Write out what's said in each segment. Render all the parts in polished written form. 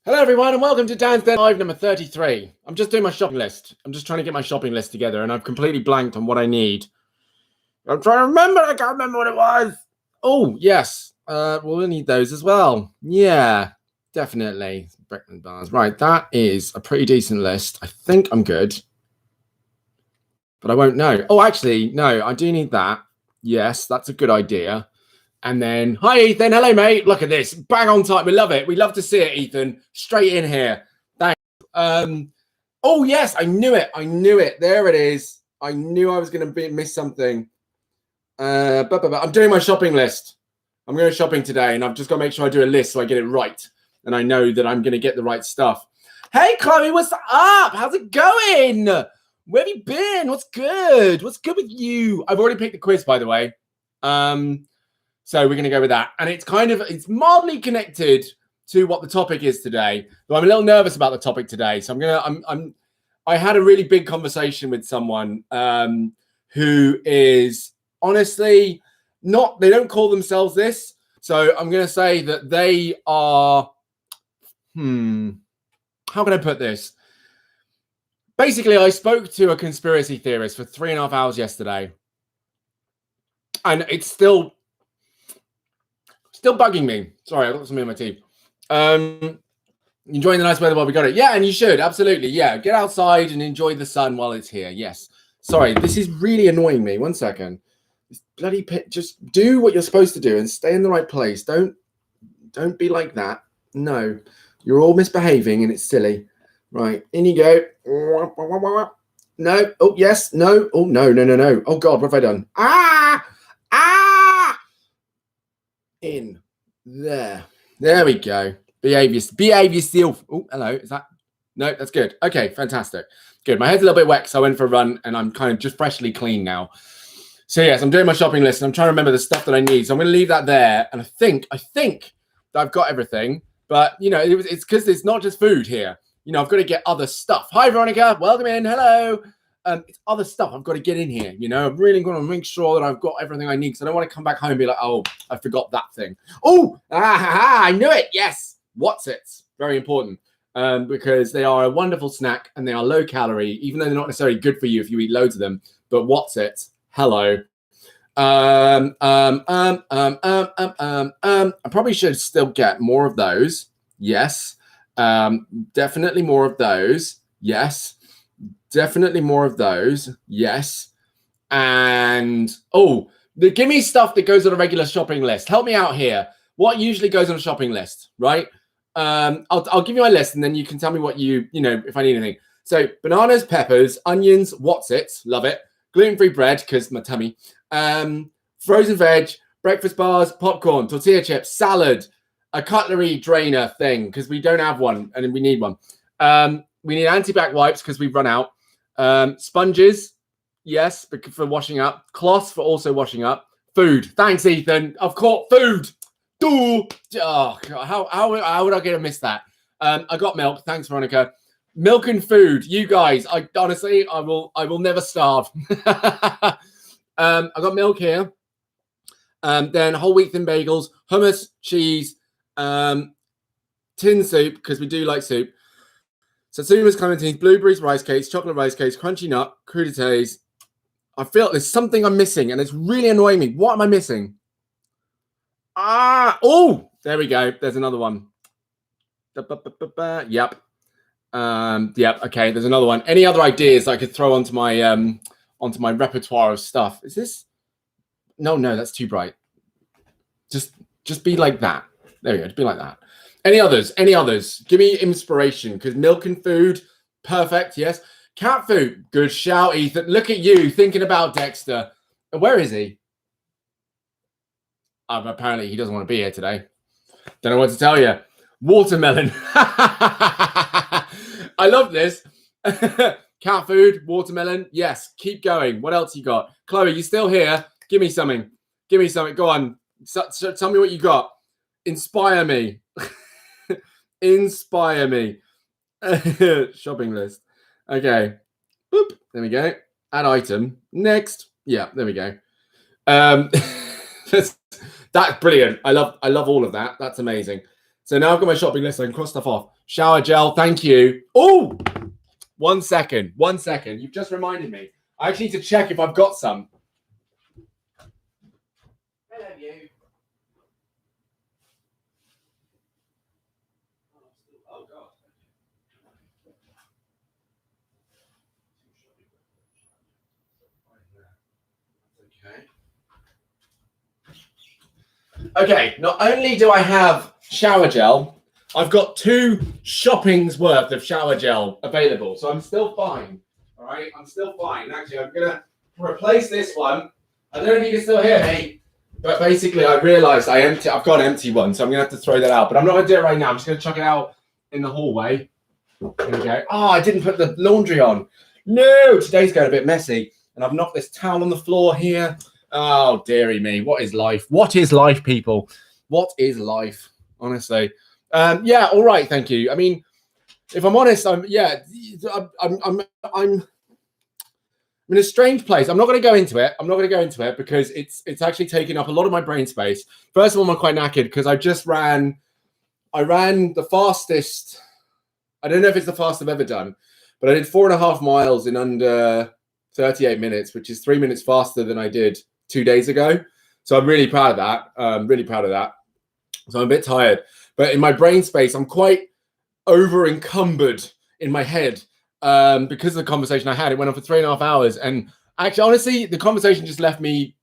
Hello, everyone, and welcome to DansDenYT Live number 33. I'm just doing my shopping list. I'm just trying to get my shopping list together, and I've completely blanked on what I need. I'm trying to remember. I can't remember what it was. Oh, yes. We'll need those as well. Yeah, definitely. Breakfast bars. Right, that is a pretty decent list. I think I'm good, but I won't know. Oh, actually, no, I do need that. Yes, that's a good idea. And then, hi, Ethan. Hello, mate. Look at this. Bang on time. We love it. We love to see it, Ethan. Straight in here. Thanks. Oh, yes. I knew it. I knew it. There it is. I knew I was going to miss something. I'm doing my shopping list. I'm going shopping today, and I've just got to make sure I do a list so I get it right. And I know that I'm going to get the right stuff. Hey, Chloe, what's up? How's it going? Where have you been? What's good? What's good with you? I've already picked the quiz, by the way. So we're going to go with that. And it's mildly connected to what the topic is today. Though I'm a little nervous about the topic today. So I had a really big conversation with someone who is honestly they don't call themselves this. So I'm going to say that they are, how can I put this? Basically, I spoke to a conspiracy theorist for 3.5 hours yesterday. And it's still bugging me. Sorry, I've got something in my teeth. Enjoying the nice weather while we got it. Yeah, and you should. Absolutely. Yeah, get outside and enjoy the sun while it's here. Yes. Sorry, this is really annoying me. 1 second. This bloody pit. Just do what you're supposed to do and stay in the right place. Don't be like that. No, you're all misbehaving and it's silly. Right, in you go. No. Oh, yes. No. Oh, no. Oh, God, what have I done? In there we go. Behave yourself. Oh, hello. Is that no? That's good. Okay, fantastic. Good. My head's a little bit wet, so I went for a run and I'm kind of just freshly clean now. So yes, I'm doing my shopping list and I'm trying to remember the stuff that I need. So I'm going to leave that there. And I think that I've got everything, but it's because it's not just food here. I've got to get other stuff. Hi, Veronica. Welcome in. Hello. It's other stuff I've got to get in here. I'm really going to make sure that I've got everything I need because I don't want to come back home and be like, oh, I forgot that thing. Oh, I knew it. Yes. What's it? Very important because they are a wonderful snack and they are low calorie, even though they're not necessarily good for you if you eat loads of them. But what's it? Hello. I probably should still get more of those. Yes. Definitely more of those. Yes. Definitely more of those. Yes. And give me stuff that goes on a regular shopping list. Help me out here. What usually goes on a shopping list, right? I'll give you my list and then you can tell me what if I need anything. So bananas, peppers, onions, what's it? Love it. Gluten-free bread because my tummy. Frozen veg, breakfast bars, popcorn, tortilla chips, salad, a cutlery drainer thing because we don't have one and we need one. We need anti-bac wipes because we've run out. Sponges, yes, for washing up. Cloths for also washing up. Food. Thanks, Ethan. I've caught food. Oh, God. How would I get to miss that? I got milk. Thanks, Veronica. Milk and food. You guys, I will never starve. I got milk here. Then whole wheat thin bagels, hummus, cheese, tin soup because we do like soup. Satsumas, clementines, blueberries, rice cakes, chocolate rice cakes, crunchy nut, crudités. I feel there's something I'm missing, and it's really annoying me. What am I missing? There we go. There's another one. Yep. Yep. Okay. There's another one. Any other ideas I could throw onto my repertoire of stuff? Is this? No, that's too bright. Just be like that. There we go. Just be like that. Any others? Give me inspiration because milk and food, perfect. Yes. Cat food, good shout, Ethan. Look at you thinking about Dexter. Where is he? Apparently he doesn't want to be here today. Don't know what to tell you. Watermelon. I love this. Cat food, watermelon. Yes, keep going. What else you got? Chloe, you still here? Give me something. Go on. Tell me what you got. Inspire me. Inspire me. Shopping list. Okay. Boop. There we go. Add item. Next. Yeah, there we go. That's brilliant. I love all of that. That's amazing. So now I've got my shopping list. I can cross stuff off. Shower gel, thank you. Oh, 1 second. 1 second. You've just reminded me. I actually need to check if I've got some. Hello, you. Oh, God. Okay, not only do I have shower gel, I've got 2 shopping's worth of shower gel available. So I'm still fine. All right, I'm still fine. Actually, I'm going to replace this one. I don't know if you can still hear me, but basically I realized I've got an empty one, so I'm going to have to throw that out. But I'm not going to do it right now. I'm just going to chuck it out in the hallway. There we go. Oh, I didn't put the laundry on. No, today's going a bit messy. And I've knocked this towel on the floor here. Oh, dearie me. What is life? What is life, people? What is life? Honestly. Yeah, all right, thank you. I mean, if I'm honest, I'm in a strange place. I'm not going to go into it. I'm not going to go into it because it's actually taking up a lot of my brain space. First of all, I'm quite knackered because I ran the fastest. I don't know if it's the fastest I've ever done, but I did 4.5 miles in under 38 minutes, which is 3 minutes faster than I did 2 days ago. So I'm really proud of that. Really proud of that. So I'm a bit tired, but in my brain space, I'm quite over encumbered in my head because of the conversation I had. It went on for 3.5 hours. And actually, honestly, the conversation just left me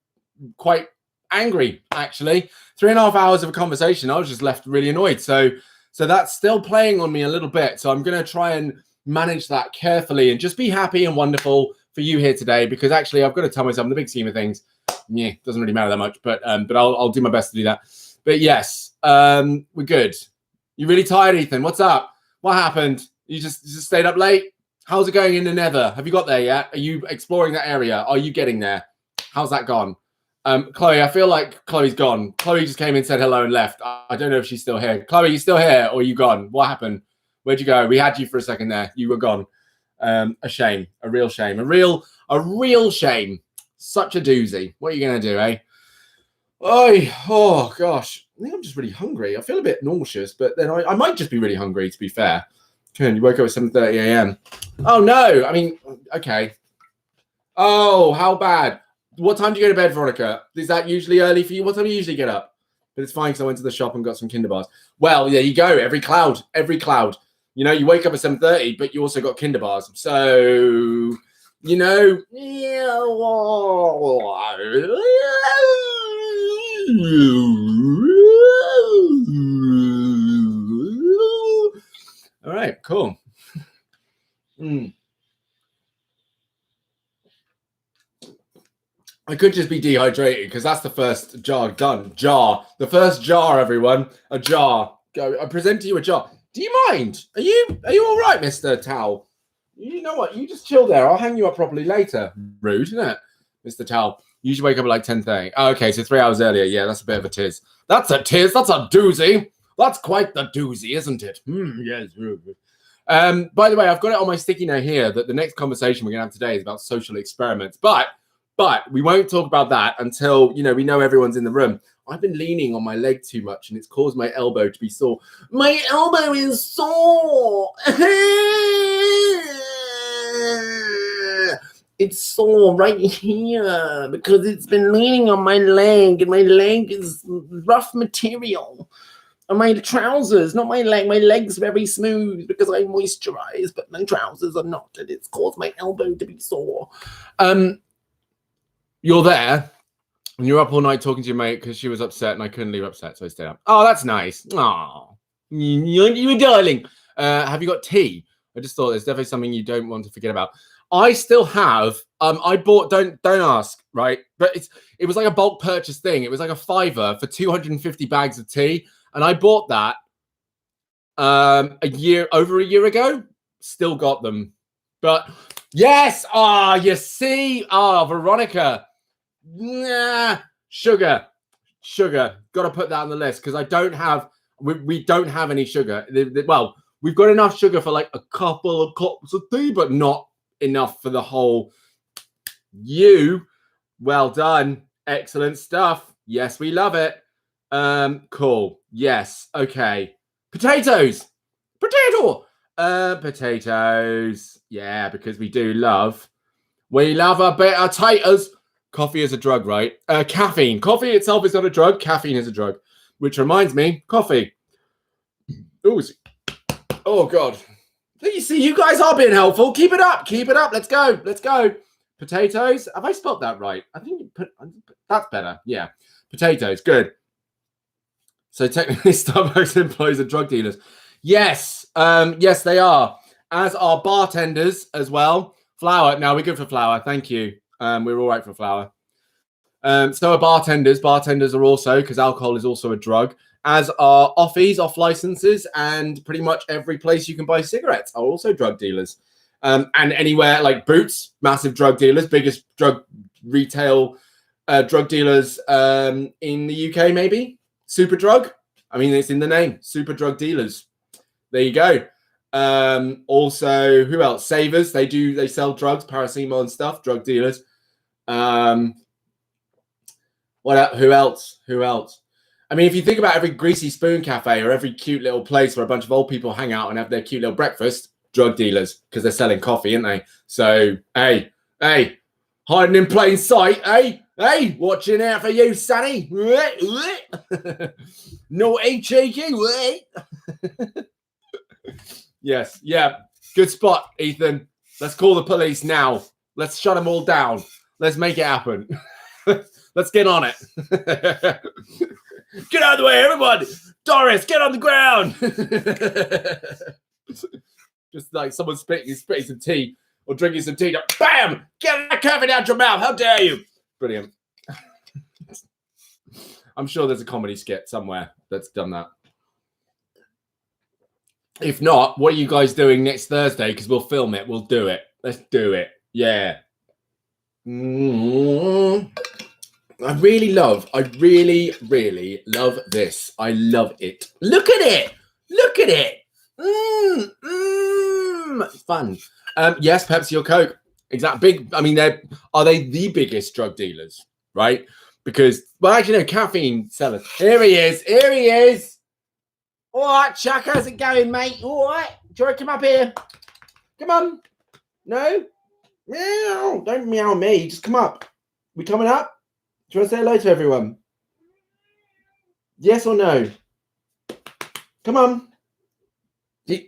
quite angry, actually. 3.5 hours of a conversation, I was just left really annoyed. So that's still playing on me a little bit. So I'm going to try and manage that carefully and just be happy and wonderful for you here today, because actually I've got to tell myself in the big scheme of things, yeah, doesn't really matter that much, but I'll do my best to do that. But yes, we're good. You really tired, Ethan? What's up? What happened? You just stayed up late? How's it going in the Nether? Have you got there yet? Are you exploring that area? Are you getting there? How's that gone? Chloe, I feel like Chloe's gone. Chloe just came in, said hello, and left. I don't know if she's still here. Chloe, you still here, or are you gone? What happened? Where'd you go? We had you for a second there. You were gone. A shame. A real shame. A real shame. Such a doozy. What are you going to do, eh? Oh, gosh. I think I'm just really hungry. I feel a bit nauseous, but then I might just be really hungry, to be fair. Ken, you woke up at 7:30 a.m. Oh, no. I mean, okay. Oh, how bad. What time do you go to bed, Veronica? Is that usually early for you? What time do you usually get up? But it's fine because I went to the shop and got some Kinder bars. Well, there you go. Every cloud. You know, you wake up at 7:30, but you also got Kinder bars. So, you know. All right, cool. I could just be dehydrated because that's the first jar done. The first jar, everyone. A jar. Go. I present to you a jar. Do you mind? Are you all right, Mr. Towel? You know what? You just chill there. I'll hang you up properly later. Rude, isn't it, Mr. Towel? You usually wake up at like 10:30. Oh, okay, so 3 hours earlier. Yeah, that's a bit of a tiz. That's a tiz. That's a doozy. That's quite the doozy, isn't it? Yes. By the way, I've got it on my sticky note here that the next conversation we're going to have today is about social experiments. But we won't talk about that until, we know everyone's in the room. I've been leaning on my leg too much and it's caused my elbow to be sore. My elbow is sore. It's sore right here because it's been leaning on my leg and my leg is rough material. And my trousers, not my leg. My leg's very smooth because I moisturize, but my trousers are not, and it's caused my elbow to be sore. You're there, and you're up all night talking to your mate because she was upset, and I couldn't leave upset, so I stayed up. Oh, that's nice. Oh, you darling. Have you got tea? I just thought there's definitely something you don't want to forget about. I still have. I bought. Don't ask, right? But it was like a bulk purchase thing. It was like a $5 for 250 bags of tea. And I bought that over a year ago. Still got them. But yes, you see, Veronica. Nah, sugar. Got to put that on the list because I don't have, we don't have any sugar. Well, we've got enough sugar for like a couple of cups of tea, but not enough for the whole. Well done. Excellent stuff. Yes, we love it. Cool. Yes. Okay. Potatoes. Potatoes. Yeah, because we love a bit of taters. Coffee is a drug, right? Caffeine. Coffee itself is not a drug. Caffeine is a drug. Which reminds me, coffee. Oh, God. You see, you guys are being helpful. Keep it up. Let's go. Potatoes. Have I spelled that right? I think that's better. Yeah. Potatoes. Good. So technically, Starbucks employees are drug dealers. Yes. Yes, they are. As are bartenders as well. Flour. No, we're good for flour. Thank you. We're all right for flour. So are bartenders. Bartenders are also, because alcohol is also a drug, as are offies, off licenses, and pretty much every place you can buy cigarettes are also drug dealers. And anywhere like Boots, massive drug dealers, biggest drug retail drug dealers in the UK, maybe. Superdrug. I mean, it's in the name. Superdrug dealers. There you go. Also, who else? Savers. They sell drugs, paracetamol and stuff. Drug dealers. Who else? I mean, if you think about every Greasy Spoon cafe or every cute little place where a bunch of old people hang out and have their cute little breakfast, drug dealers, because they're selling coffee, aren't they? So, hey, hiding in plain sight, hey, watching out for you, Sonny. Naughty, cheeky, Yes, yeah, good spot, Ethan. Let's call the police now. Let's shut them all down. Let's make it happen. Let's get on it. Get out of the way, everyone. Doris, get on the ground. Just like someone spitting some tea or drinking some tea. Bam! Get that coffee out your mouth. How dare you? Brilliant. I'm sure there's a comedy skit somewhere that's done that. If not, what are you guys doing next Thursday? Because we'll film it. We'll do it. Let's do it. Yeah. I really, really love this. I love it. Look at it. Fun. Yes, Pepsi or Coke. Exactly. Big. I mean, are they the biggest drug dealers? Right? Because, well, actually, no, caffeine sellers. Here he is. All right, Chuck, how's it going, mate? All right. Do you want to come up here? Come on. No? Meow. Don't meow me. Just come up. We coming up? Do you want to say hello to everyone? Yes or no? Come on.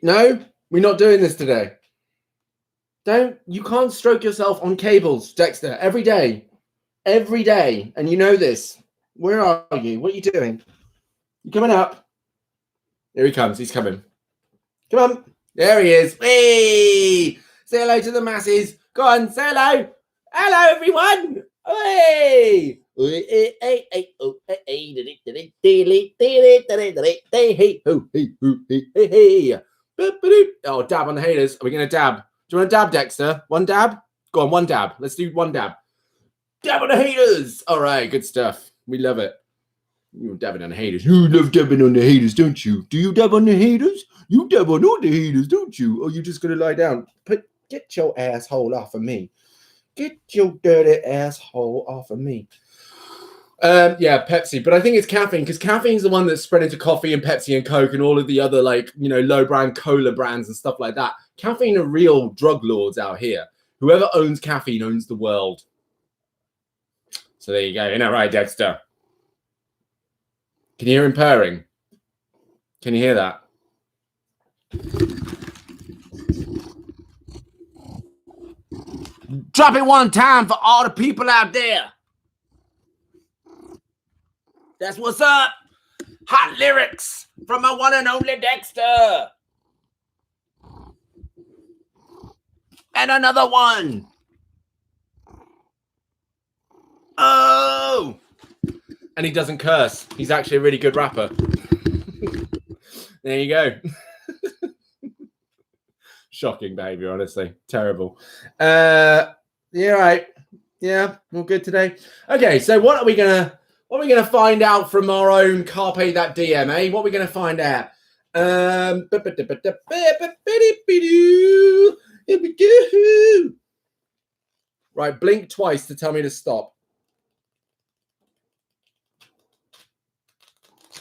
No? We're not doing this today. You can't stroke yourself on cables, Dexter, every day. And you know this. Where are you? What are you doing? You coming up? Here he comes. He's coming. Come on. There he is. Hey! Say hello to the masses. Go on, say hello. Hello, everyone. Hey! Oh, dab on the haters. Are we going to dab? Do you want to dab, Dexter? One dab? Go on, one dab. Let's do one dab. Dab on the haters. All right, good stuff. We love it. You're dabbing on the haters. You love dabbing on the haters, don't you? Do you dab on the haters? You dab on all the haters, don't you? Or you just going to lie down? Get your asshole off of me. Get your dirty asshole off of me. Yeah, Pepsi. But I think it's caffeine, because caffeine's the one that's spread into coffee and Pepsi and Coke and all of the other, like, low brand cola brands and stuff like that. Caffeine are real drug lords out here. Whoever owns caffeine owns the world. So there you go. Isn't that right, Dexter? Can you hear him purring? Can you hear that? Drop it one time for all the people out there. That's what's up. Hot lyrics from my one and only Dexter. And another one. Oh. And he doesn't curse. He's actually a really good rapper. There you go. Shocking behavior, honestly. Terrible. Yeah, right. Yeah, all good today. Okay, so what are we gonna find out from our own Carpe That DM, eh? What are we gonna find out? Here we go. Right, blink twice to tell me to stop.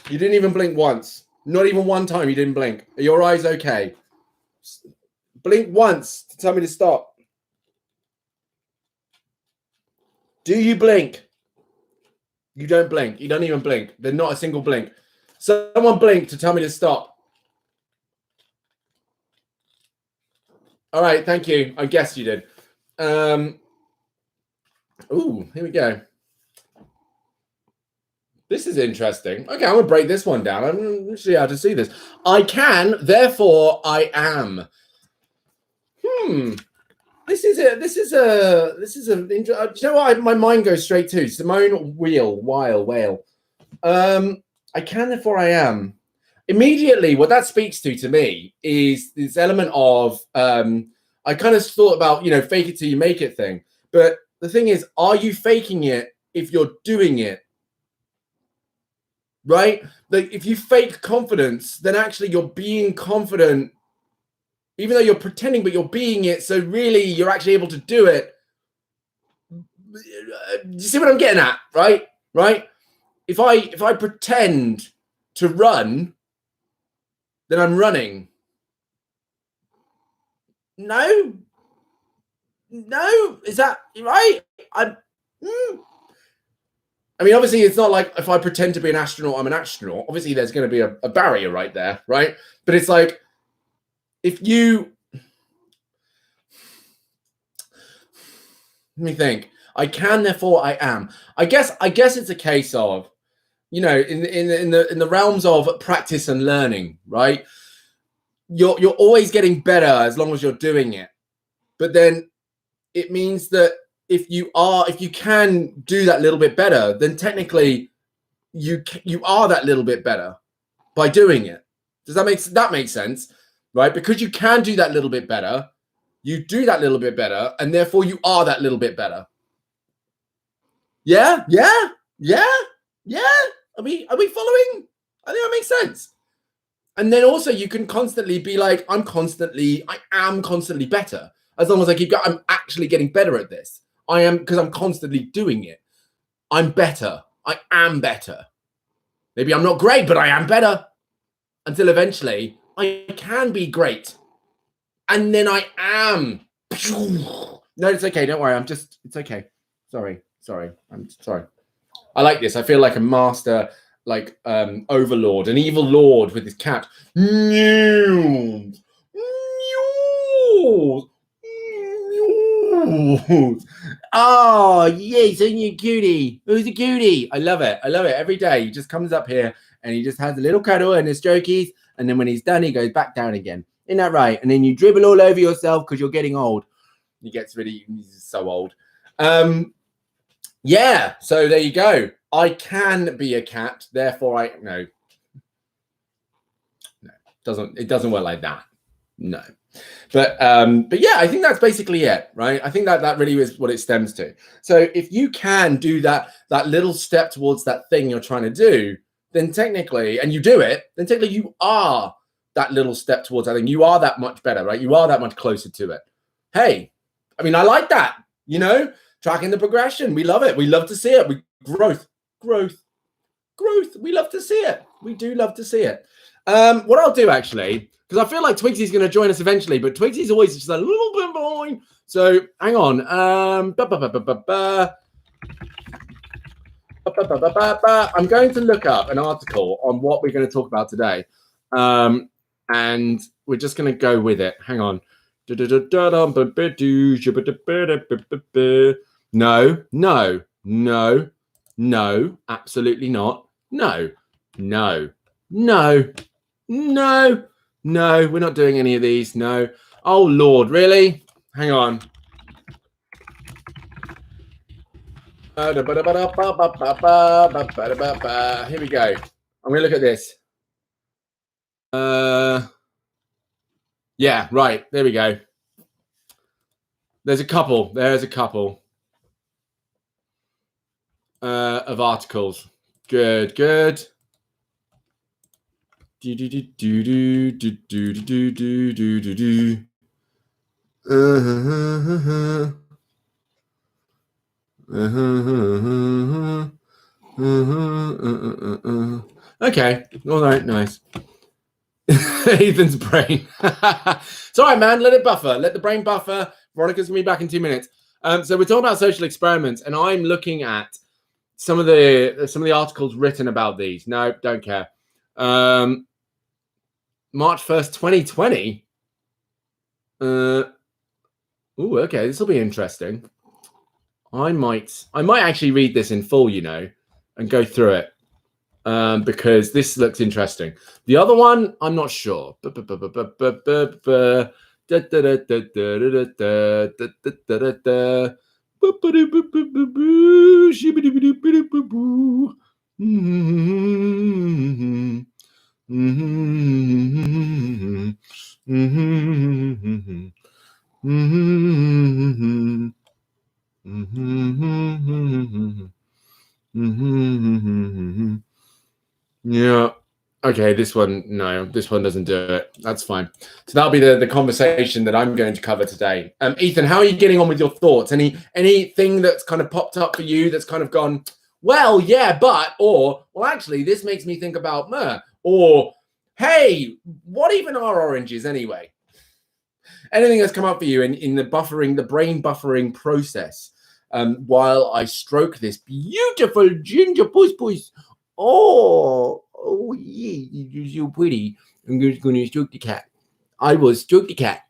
You didn't even blink once. Not even one time you didn't blink. Are your eyes okay? Blink once to tell me to stop. Do you blink? You don't blink. You don't even blink. There's not a single blink. Someone blink to tell me to stop. All right, thank you. I guess you did. Ooh, here we go. This is interesting. Okay, I'm gonna break this one down. I'm gonna see how to see this. I can, therefore I am. This is a. Do you know what? My mind goes straight to Simone Weil. I can, therefore I am. Immediately, what that speaks to me is this element of I kind of thought about, you know, fake it till you make it thing. But the thing is, are you faking it if you're doing it? Right? Like if you fake confidence, then actually you're being confident, even though you're pretending, but you're being it. So really, you're actually able to do it. You see what I'm getting at, right? Right? If I pretend to run, then I'm running. No, is that right? I mean, obviously, it's not like if I pretend to be an astronaut, I'm an astronaut. Obviously, there's going to be a barrier right there, right? But it's like if you let me think. I can, therefore I am. I guess it's a case of, you know, in the realms of practice and learning, right? You're always getting better as long as you're doing it. But then it means that if you can do that little bit better, then technically you are that little bit better by doing it. Does that make sense? Right? Because you can do that little bit better, you do that little bit better, and therefore you are that little bit better. Yeah. Are we following? I think that makes sense. And then also you can constantly be like, I am constantly better. As long as I keep going, I'm actually getting better at this. I am, because I'm constantly doing it. I'm better. I am better. Maybe I'm not great, but I am better. Until eventually I can be great. And then I am. No, it's okay. Don't worry. It's okay. Sorry. I'm sorry. I like this. I feel like a master, like overlord, an evil lord with his cat. Oh, yes, and you cutie. Who's a cutie? I love it. Every day he just comes up here and he just has a little cuddle and his strokies, and then when he's done, he goes back down again. Isn't that right? And then you dribble all over yourself because you're getting old. He's so old. Yeah, so there you go. I can be a cat, therefore it doesn't work like that. No. But yeah, I think that's basically it, right? I think that really is what it stems to. So if you can do that little step towards that thing you're trying to do, then technically, and you do it, then technically you are that little step towards that thing. You are that much better, right? You are that much closer to it. Hey, I mean, I like that, you know, tracking the progression. We love it. We love to see it. Growth. We love to see it. We do love to see it. What I'll do actually, because I feel like Twigsy's going to join us eventually, but Twigsy's always just a little bit behind. So hang on. I'm going to look up an article on what we're going to talk about today. And we're just going to go with it. Hang on. No, absolutely not. No, we're not doing any of these. No. Oh, Lord, really? Hang on. Here we go. I'm going to look at this. Yeah, right. There we go. There's a couple of articles. Good. Okay. All right. Nice. Ethan's brain. It's all right, man. Let it buffer. Let the brain buffer. Veronica's gonna be back in 2 minutes. So we're talking about social experiments, and I'm looking at some of the articles written about these. No, don't care. March 1st, 2020. Okay, this will be interesting. I might actually read this in full, you know, and go through it. Because this looks interesting. The other one, I'm not sure. Yeah. Okay, this one, no, this one doesn't do it. That's fine. So that'll be the conversation that I'm going to cover today. Ethan, how are you getting on with your thoughts? Anything that's kind of popped up for you that's kind of gone, well, yeah, but, or, well, actually, this makes me think about or, hey, what even are oranges anyway? Anything that's come up for you in the brain buffering process while I stroke this beautiful ginger puss. Oh, yeah, you're so pretty. I'm just going to stroke the cat. I will stroke the cat.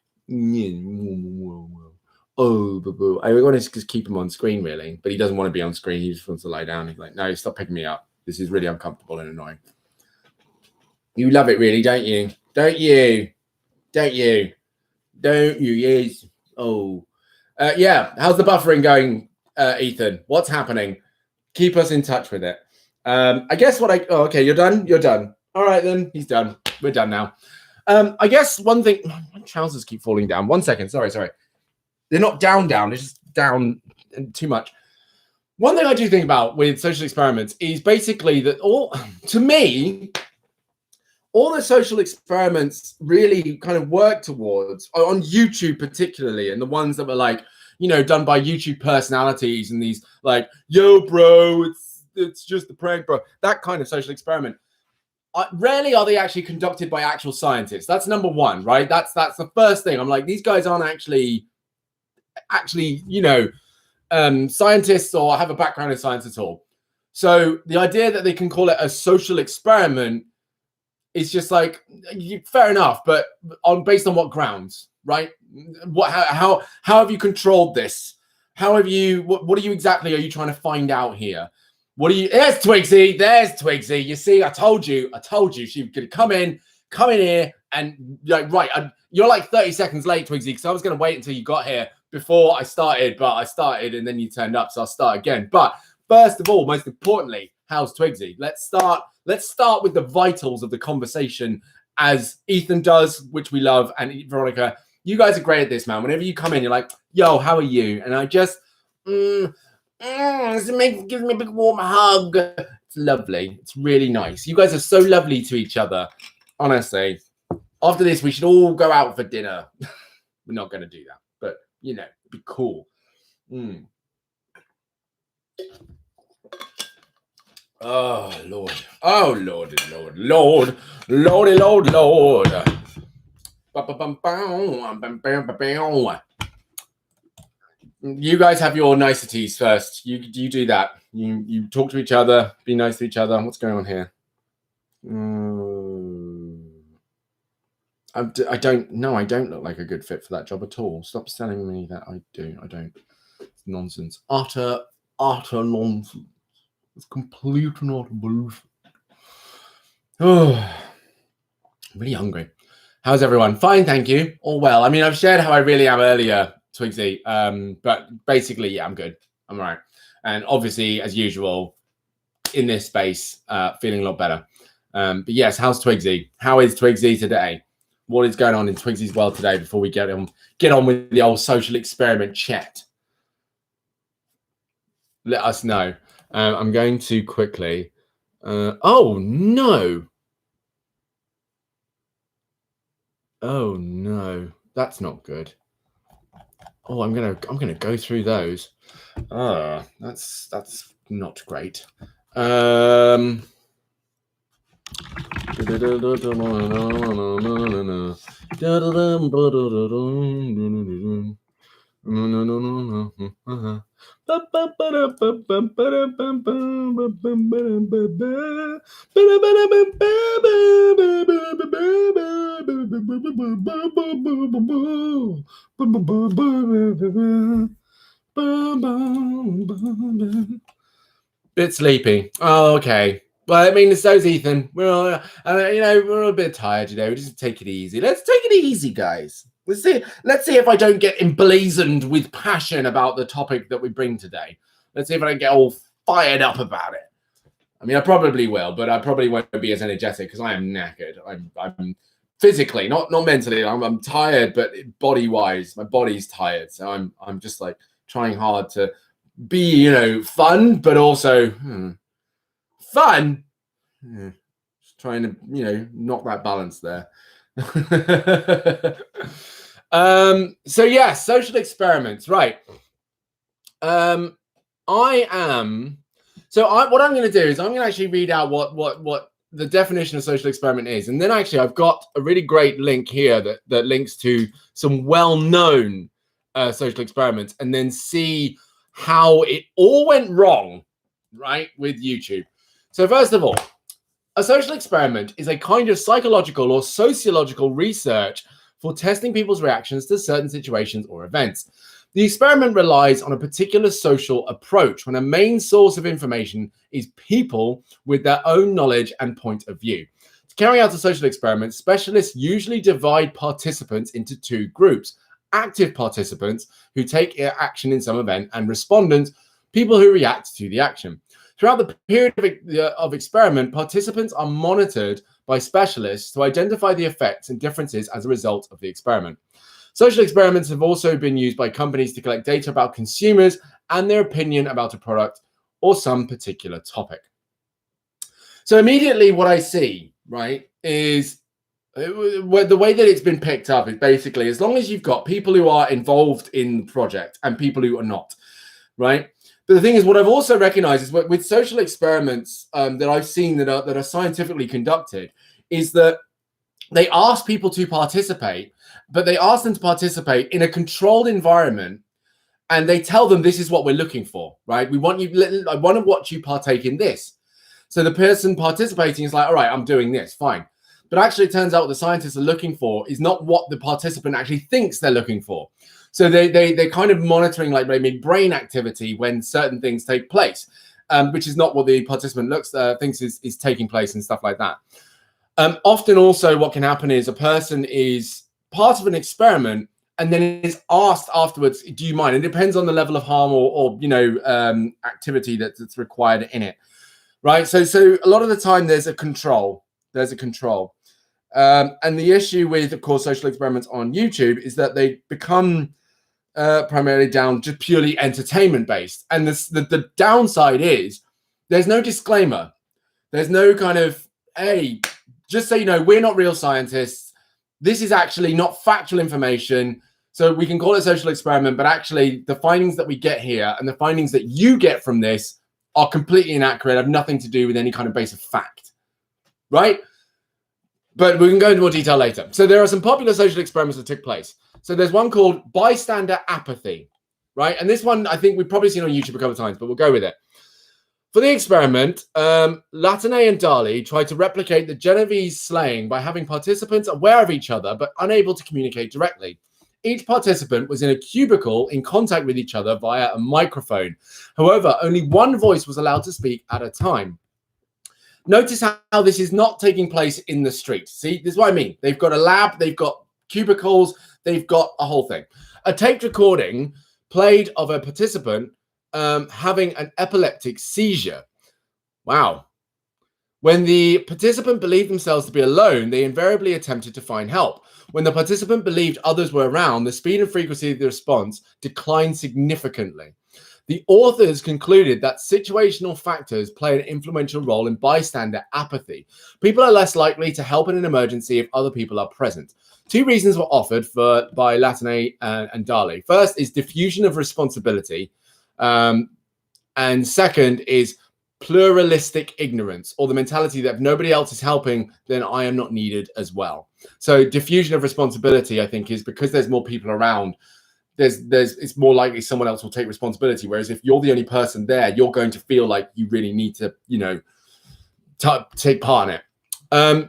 Oh, boo-boo. I want to just keep him on screen, really. But he doesn't want to be on screen. He just wants to lie down. He's like, no, stop picking me up. This is really uncomfortable and annoying. You love it, really, don't you? Don't you? Don't you? Don't you? Yes. Oh. Yeah. How's the buffering going, Ethan? What's happening? Keep us in touch with it. I guess oh, okay, you're done? You're done. All right, then. He's done. We're done now. I guess one thing, my trousers keep falling down. 1 second. Sorry. They're not down. They're just down too much. One thing I do think about with social experiments is basically that to me, all the social experiments really kind of work towards, on YouTube particularly, and the ones that were like, you know, done by YouTube personalities and these like, yo, bro, it's just a prank, bro. That kind of social experiment. Rarely are they actually conducted by actual scientists. That's number one, right? That's the first thing. I'm like, these guys aren't actually, you know, scientists or have a background in science at all. So the idea that they can call it a social experiment is just like, fair enough, but based on what grounds, right? How have you controlled this? How have you? What are you exactly? Are you trying to find out here? What are you? There's Twigsy. There's Twigsy. You see, I told you. She could come in here, and like, right. You're like 30 seconds late, Twigsy, because I was going to wait until you got here before I started, but I started and then you turned up, so I'll start again. But first of all, most importantly, how's Twigsy? Let's start with the vitals of the conversation, as Ethan does, which we love, and Veronica. You guys are great at this, man. Whenever you come in, you're like, yo, how are you? And I just, gives me a big warm hug. It's lovely. It's really nice. You guys are so lovely to each other. Honestly, after this, we should all go out for dinner. We're not going to do that, but, you know, it'd be cool. Oh, Lord. Oh, Lordy, Lord. Lordy, Lord, Lord. You guys have your niceties first. You do that. You talk to each other. Be nice to each other. What's going on here? I don't look like a good fit for that job at all. Stop telling me that I do. I don't. It's nonsense. Utter nonsense. It's complete and utter bullshit. Oh, I'm really hungry. How's everyone? Fine, thank you. All well. I mean, I've shared how I really am earlier, Twigsy. But basically, yeah, I'm good. I'm all right. And obviously, as usual, in this space, feeling a lot better. But yes, how's Twigsy? How is Twigsy today? What is going on in Twigsy's world today before we get on with the old social experiment chat? Let us know. I'm going to quickly. Oh no! Oh no, that's not good. Oh, I'm gonna go through those. That's not great. Bit sleepy. Oh, okay. Well, I mean, so's Ethan. We're all, we're all a bit tired. We just take it easy. Let's take it easy, guys. Let's see if I don't get emblazoned with passion about the topic that we bring today. Let's see if I don't get all fired up about it. I mean, I probably will, but I probably won't be as energetic because I am knackered. I'm physically, not mentally. I'm tired, but body-wise, my body's tired. So I'm just like trying hard to be, fun, but also fun. Just trying to, knock that balance there. So yeah, social experiments, right? What I'm going to do is I'm going to actually read out what the definition of social experiment is, and then actually I've got a really great link here that links to some well-known social experiments, and then see how it all went wrong, right, with YouTube. So first of all, a social experiment is a kind of psychological or sociological research for testing people's reactions to certain situations or events. The experiment relies on a particular social approach when a main source of information is people with their own knowledge and point of view. To carry out a social experiment, specialists usually divide participants into two groups: active participants who take action in some event, and respondents, people who react to the action. Throughout the period of experiment, participants are monitored by specialists to identify the effects and differences as a result of the experiment. Social experiments have also been used by companies to collect data about consumers and their opinion about a product or some particular topic. So immediately what I see, right, is the way that it's been picked up is basically, as long as you've got people who are involved in the project and people who are not, right? But the thing is, what I've also recognized is with social experiments that I've seen that are scientifically conducted, is that they ask people to participate, but they ask them to participate in a controlled environment, and they tell them this is what we're looking for, right? I want to watch you partake in this. So the person participating is like, all right, I'm doing this, fine. But actually, it turns out what the scientists are looking for is not what the participant actually thinks they're looking for. So they're kind of monitoring like maybe brain activity when certain things take place, which is not what the participant thinks is taking place and stuff like that. Often also what can happen is a person is part of an experiment and then is asked afterwards, do you mind? It depends on the level of harm or activity that's required in it, right? So a lot of the time there's a control. And the issue with, of course, social experiments on YouTube is that they become primarily down just purely entertainment based. And the downside is there's no disclaimer. There's no kind of, hey, just so you know, we're not real scientists. This is actually not factual information. So we can call it a social experiment, but actually the findings that we get here and the findings that you get from this are completely inaccurate, have nothing to do with any kind of base of fact, right? But we can go into more detail later. So there are some popular social experiments that took place. So there's one called bystander apathy, right? And this one, I think we've probably seen on YouTube a couple of times, but we'll go with it. For the experiment, Latane and Dali tried to replicate the Genovese slaying by having participants aware of each other, but unable to communicate directly. Each participant was in a cubicle in contact with each other via a microphone. However, only one voice was allowed to speak at a time. Notice how this is not taking place in the street. See, this is what I mean. They've got a lab, they've got cubicles, they've got a whole thing. A taped recording played of a participant having an epileptic seizure. Wow. When the participant believed themselves to be alone, they invariably attempted to find help. When the participant believed others were around, the speed and frequency of the response declined significantly. The authors concluded that situational factors play an influential role in bystander apathy. People are less likely to help in an emergency if other people are present. Two reasons were offered by Latane and Dali. First is diffusion of responsibility. And second is pluralistic ignorance, or the mentality that if nobody else is helping, then I am not needed as well. So diffusion of responsibility, I think, is because there's more people around, it's more likely someone else will take responsibility. Whereas if you're the only person there, you're going to feel like you really need to, take part in it.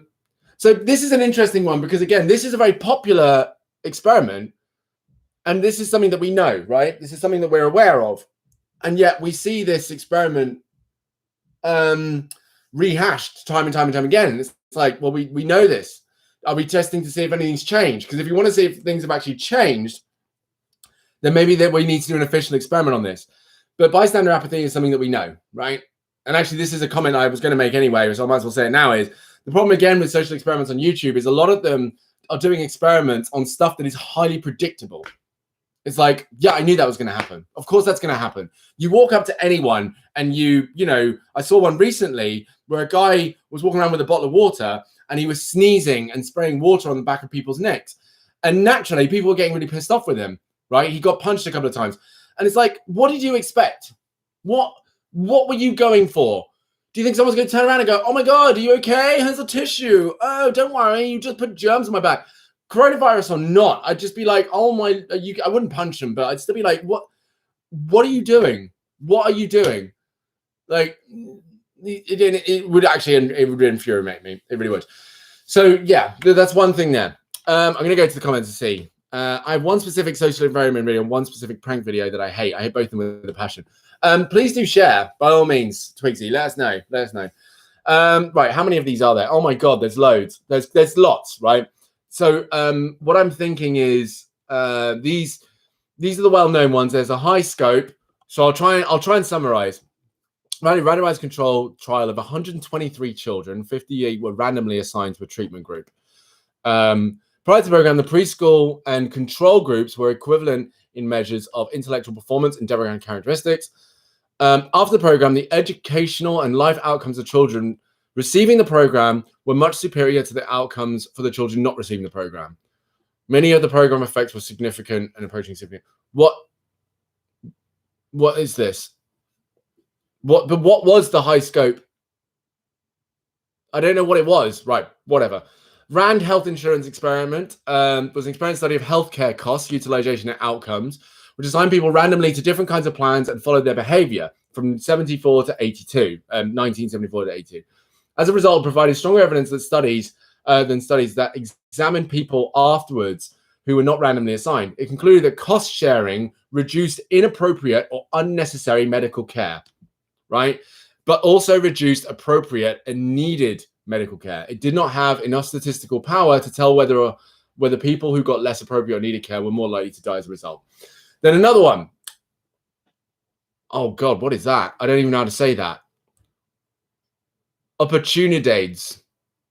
So this is an interesting one because, again, this is a very popular experiment. And this is something that we know, right? This is something that we're aware of. And yet we see this experiment rehashed time and time and time again. It's like, well, we know this. Are we testing to see if anything's changed? Because if you want to see if things have actually changed, then maybe that we need to do an official experiment on this. But bystander apathy is something that we know, right? And actually, this is a comment I was going to make anyway, so I might as well say it now, is the problem again with social experiments on YouTube is a lot of them are doing experiments on stuff that is highly predictable. It's like, yeah, I knew that was going to happen. Of course, that's going to happen. You walk up to anyone and I saw one recently where a guy was walking around with a bottle of water and he was sneezing and spraying water on the back of people's necks. And naturally, people were getting really pissed off with him, right? He got punched a couple of times. And it's like, what did you expect? What were you going for? Do you think someone's going to turn around and go, oh my God, are you okay? Here's a tissue. Oh, don't worry. You just put germs on my back. Coronavirus or not, I'd just be like, oh my, I wouldn't punch him, but I'd still be like, what are you doing? What are you doing? Like, it would actually, it would infuriate me. It really would. So yeah, that's one thing there. I'm going to go to the comments to see. I have one specific social environment video and one specific prank video that I hate. I hate both of them with a passion. Please do share, by all means, Twigsy. Let us know. Let us know. Right, how many of these are there? Oh my God, there's loads. There's lots, right? So what I'm thinking is these are the well-known ones. There's a high scope. So I'll try and summarize. Randomized control trial of 123 children. 58 were randomly assigned to a treatment group. Prior to the program, the preschool and control groups were equivalent in measures of intellectual performance and demographic characteristics. After the program, the educational and life outcomes of children receiving the program were much superior to the outcomes for the children not receiving the program. Many of the program effects were significant and approaching significant. What is this? What was the high scope? I don't know what it was. Right, whatever. RAND health insurance experiment was an experience study of healthcare costs, utilization, and outcomes, which assigned people randomly to different kinds of plans and followed their behavior from 1974 to 82. As a result, it provided stronger evidence that studies that examined people afterwards who were not randomly assigned. It concluded that cost sharing reduced inappropriate or unnecessary medical care, right? But also reduced appropriate and needed medical care. It did not have enough statistical power to tell whether people who got less appropriate or needed care were more likely to die as a result. Then another one. Oh God, what is that? I don't even know how to say that. Opportunidades,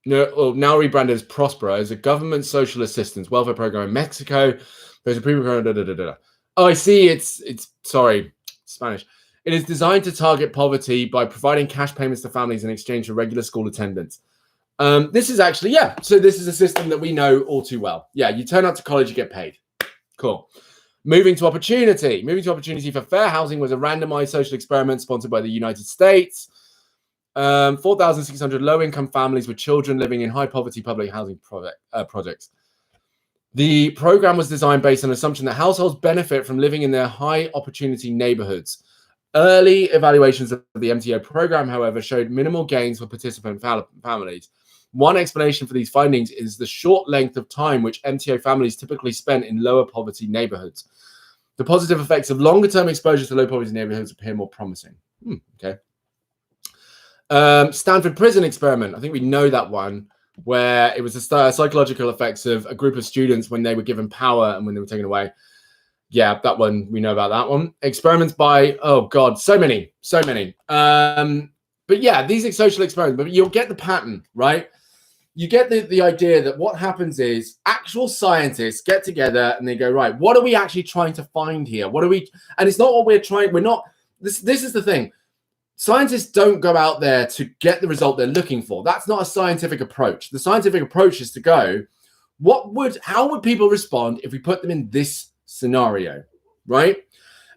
now rebranded as Prospero, is a government social assistance welfare program in Mexico. There's a program. Oh, I see. It's sorry, Spanish. It is designed to target poverty by providing cash payments to families in exchange for regular school attendance. This is actually, yeah. So this is a system that we know all too well. Yeah, you turn up to college, you get paid. Cool. Moving to opportunity. Moving to opportunity for fair housing was a randomized social experiment sponsored by the United States. 4,600 low-income families with children living in high-poverty public housing projects. The program was designed based on the assumption that households benefit from living in their high-opportunity neighborhoods. Early evaluations of the MTO program, however, showed minimal gains for participant families. One explanation for these findings is the short length of time which MTO families typically spent in lower poverty neighborhoods. The positive effects of longer-term exposure to low poverty neighborhoods appear more promising. Okay. Stanford prison experiment. I think we know that one, where it was the psychological effects of a group of students when they were given power and when they were taken away. Yeah, that one, we know about that one. Experiments by, oh God, so many. But yeah, these are social experiments, but you'll get the pattern, right? You get the idea that what happens is actual scientists get together and they go, right, what are we actually trying to find here? And it's not what this is the thing. Scientists don't go out there to get the result they're looking for. That's not a scientific approach. The scientific approach is to go, how would people respond if we put them in this scenario, right?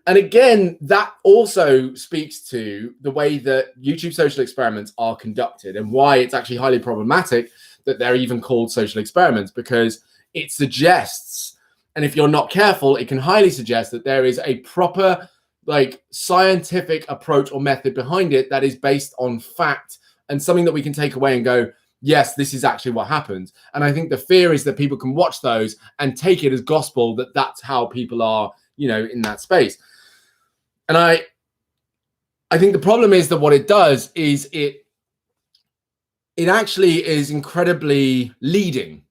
And again, that also speaks to the way that YouTube social experiments are conducted and why it's actually highly problematic that they're even called social experiments, because it suggests, and if you're not careful, it can highly suggest that there is a proper, like, scientific approach or method behind it that is based on fact and something that we can take away and go, yes, this is actually what happens. And I think the fear is that people can watch those and take it as gospel that that's how people are, you know, in that space. And I think the problem is that what it does is it actually is incredibly leading,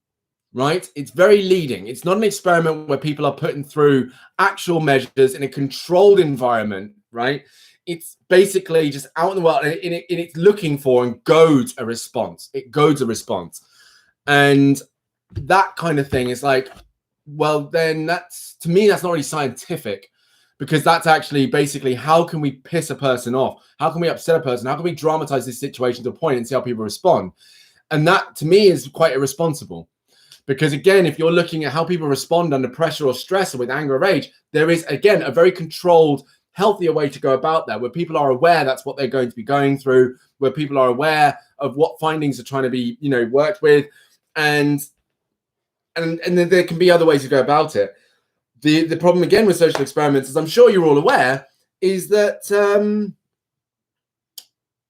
right? It's very leading. It's not an experiment where people are putting through actual measures in a controlled environment, right? It's basically just out in the world, and it's looking for and goads a response. It goads a response. And that kind of thing is like, well, then that's, to me, that's not really scientific. Because that's actually basically, how can we piss a person off? How can we upset a person? How can we dramatize this situation to a point and see how people respond? And that, to me, is quite irresponsible. Because again, if you're looking at how people respond under pressure or stress or with anger or rage, there is, again, a very controlled, healthier way to go about that, where people are aware that's what they're going to be going through, where people are aware of what findings are trying to be, you know, worked with. And then there can be other ways to go about it. The problem, again, with social experiments, as I'm sure you're all aware, is that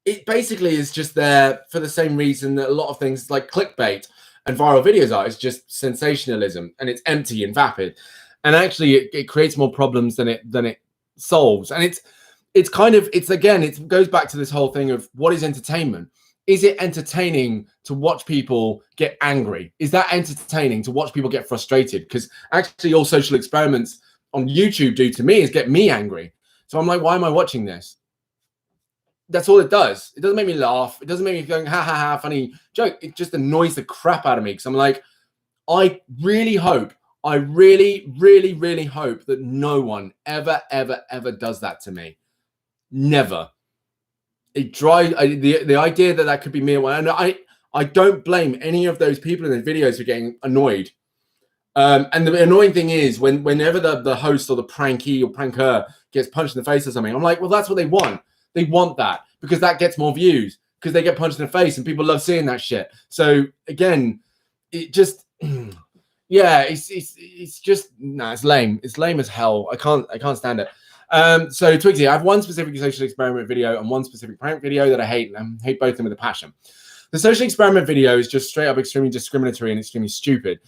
it basically is just there for the same reason that a lot of things like clickbait and viral videos are. It's just sensationalism, and it's empty and vapid. And actually, it creates more problems than it solves. And it's kind of, again, it goes back to this whole thing of what is entertainment. Is it entertaining to watch people get angry? Is that entertaining to watch people get frustrated? Because actually all social experiments on YouTube do to me is get me angry. So I'm like, why am I watching this? That's all it does. It doesn't make me laugh. It doesn't make me going, ha, ha, ha, funny joke. It just annoys the crap out of me. Because I'm like, I really hope, I really, really, really hope that no one ever, ever, ever does that to me. Never. The idea that could be me, and I don't blame any of those people in the videos for getting annoyed. And the annoying thing is whenever the host or the prankee or pranker gets punched in the face or something, I'm like, well, that's what they want. They want that because that gets more views, because they get punched in the face and people love seeing that shit. So again, it just, yeah, it's just, no, it's lame. It's lame as hell. I can't stand it. So Twigsy, I have one specific social experiment video and one specific prank video that I hate, and I hate both of them with a passion. The social experiment video is just straight up extremely discriminatory and extremely stupid.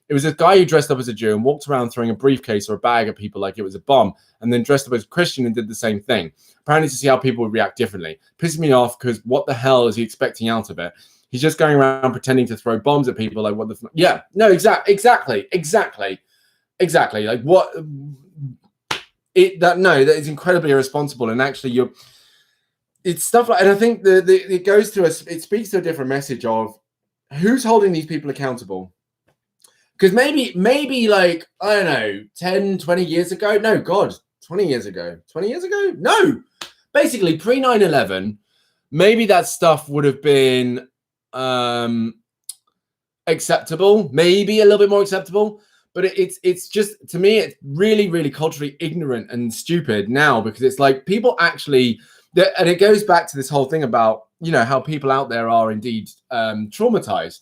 It was a guy who dressed up as a Jew and walked around throwing a briefcase or a bag at people like it was a bomb, and then dressed up as a Christian and did the same thing, apparently to see how people would react differently. Pisses me off because what the hell is he expecting out of it? He's just going around pretending to throw bombs at people. Like, what the fuck? Yeah, no, exactly. Like, what? That is incredibly irresponsible, and actually it's stuff like, and I think it goes to us, it speaks to a different message of who's holding these people accountable. Because maybe like, I don't know, 10, 20 years ago, no, God, 20 years ago, no, basically pre 9/11, maybe that stuff would have been acceptable, maybe a little bit more acceptable. But it's just, to me, it's really, really culturally ignorant and stupid now, because it's like people actually, and it goes back to this whole thing about, you know, how people out there are indeed traumatized.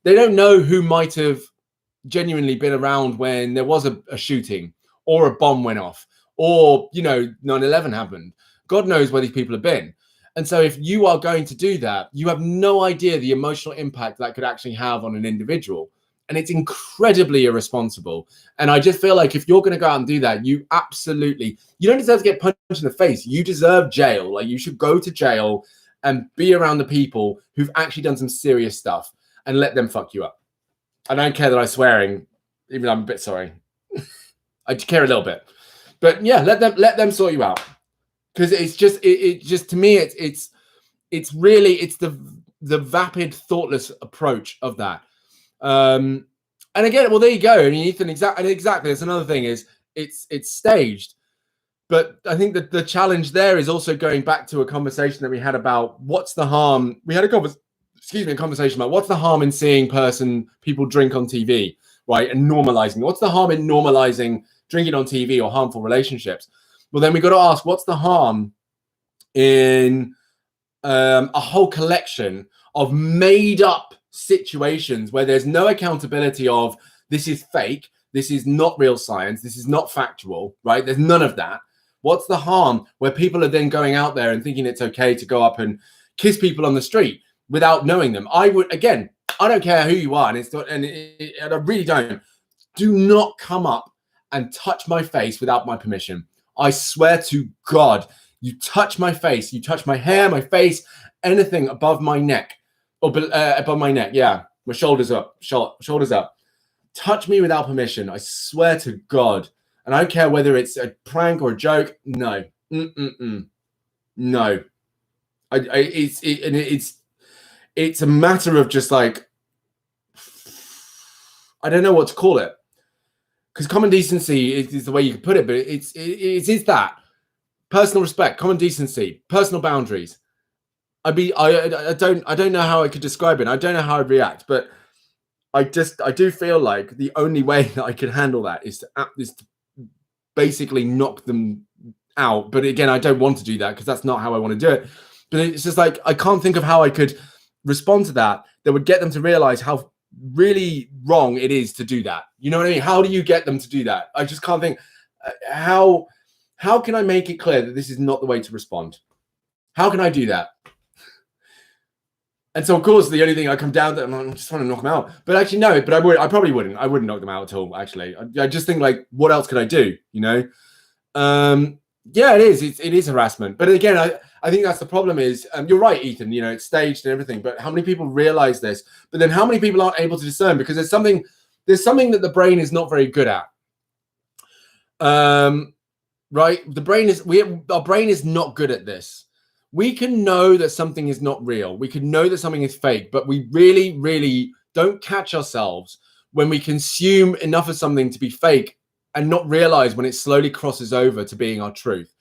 They don't know who might have genuinely been around when there was a shooting or a bomb went off, or, you know, 9/11 happened. God knows where these people have been. And so if you are going to do that, you have no idea the emotional impact that could actually have on an individual. And it's incredibly irresponsible. And I just feel like if you're going to go out and do that, you don't deserve to get punched in the face. You deserve jail. Like, you should go to jail and be around the people who've actually done some serious stuff and let them fuck you up. I don't care that I'm swearing, even though I'm a bit sorry. I care a little bit. But yeah, let them sort you out. Because it's just, it just, to me, it's really the vapid, thoughtless approach of that. And again, well, there you go. I mean, Ethan, exactly. That's another thing, is it's staged. But I think that the challenge there is also going back to a conversation that we had about what's the harm. We had a conversation about what's the harm in seeing people drink on TV, right? And normalizing. What's the harm in normalizing drinking on TV or harmful relationships? Well, then we got to ask, what's the harm in a whole collection of made up situations where there's no accountability of this is fake, this is not real science, this is not factual, right? There's none of that. What's the harm where people are then going out there and thinking it's okay to go up and kiss people on the street without knowing them? I would, again, I don't care who you are, and it's not, and I really don't. Do not come up and touch my face without my permission. I swear to God, you touch my face, you touch my hair, my face, anything above my neck or above my neck. Yeah, my shoulders up, shoulders up. Touch me without permission. I swear to God. And I don't care whether it's a prank or a joke. No, no. It's a matter of just like, I don't know what to call it, because common decency is the way you can put it, but it is that personal respect, common decency, personal boundaries. I don't know how I could describe it. I don't know how I'd react, but I do feel like the only way that I could handle that is to basically knock them out. But again, I don't want to do that because that's not how I want to do it. But it's just like, I can't think of how I could respond to that would get them to realize how really wrong it is to do that. You know what I mean? How do you get them to do that? I just can't think. How can I make it clear that this is not the way to respond? How can I do that? And so, of course, the only thing I come down to, I'm just trying to knock them out. But actually, no. But I probably wouldn't. I wouldn't knock them out at all. Actually, I just think, like, what else could I do? You know? Yeah, it is harassment. But again, I think that's the problem. Is you're right, Ethan. You know, it's staged and everything. But how many people realize this? But then, how many people aren't able to discern? Because there's something that the brain is not very good at. Right? Our brain is not good at this. We can know that something is not real. We can know that something is fake, but we really, really don't catch ourselves when we consume enough of something to be fake and not realize when it slowly crosses over to being our truth.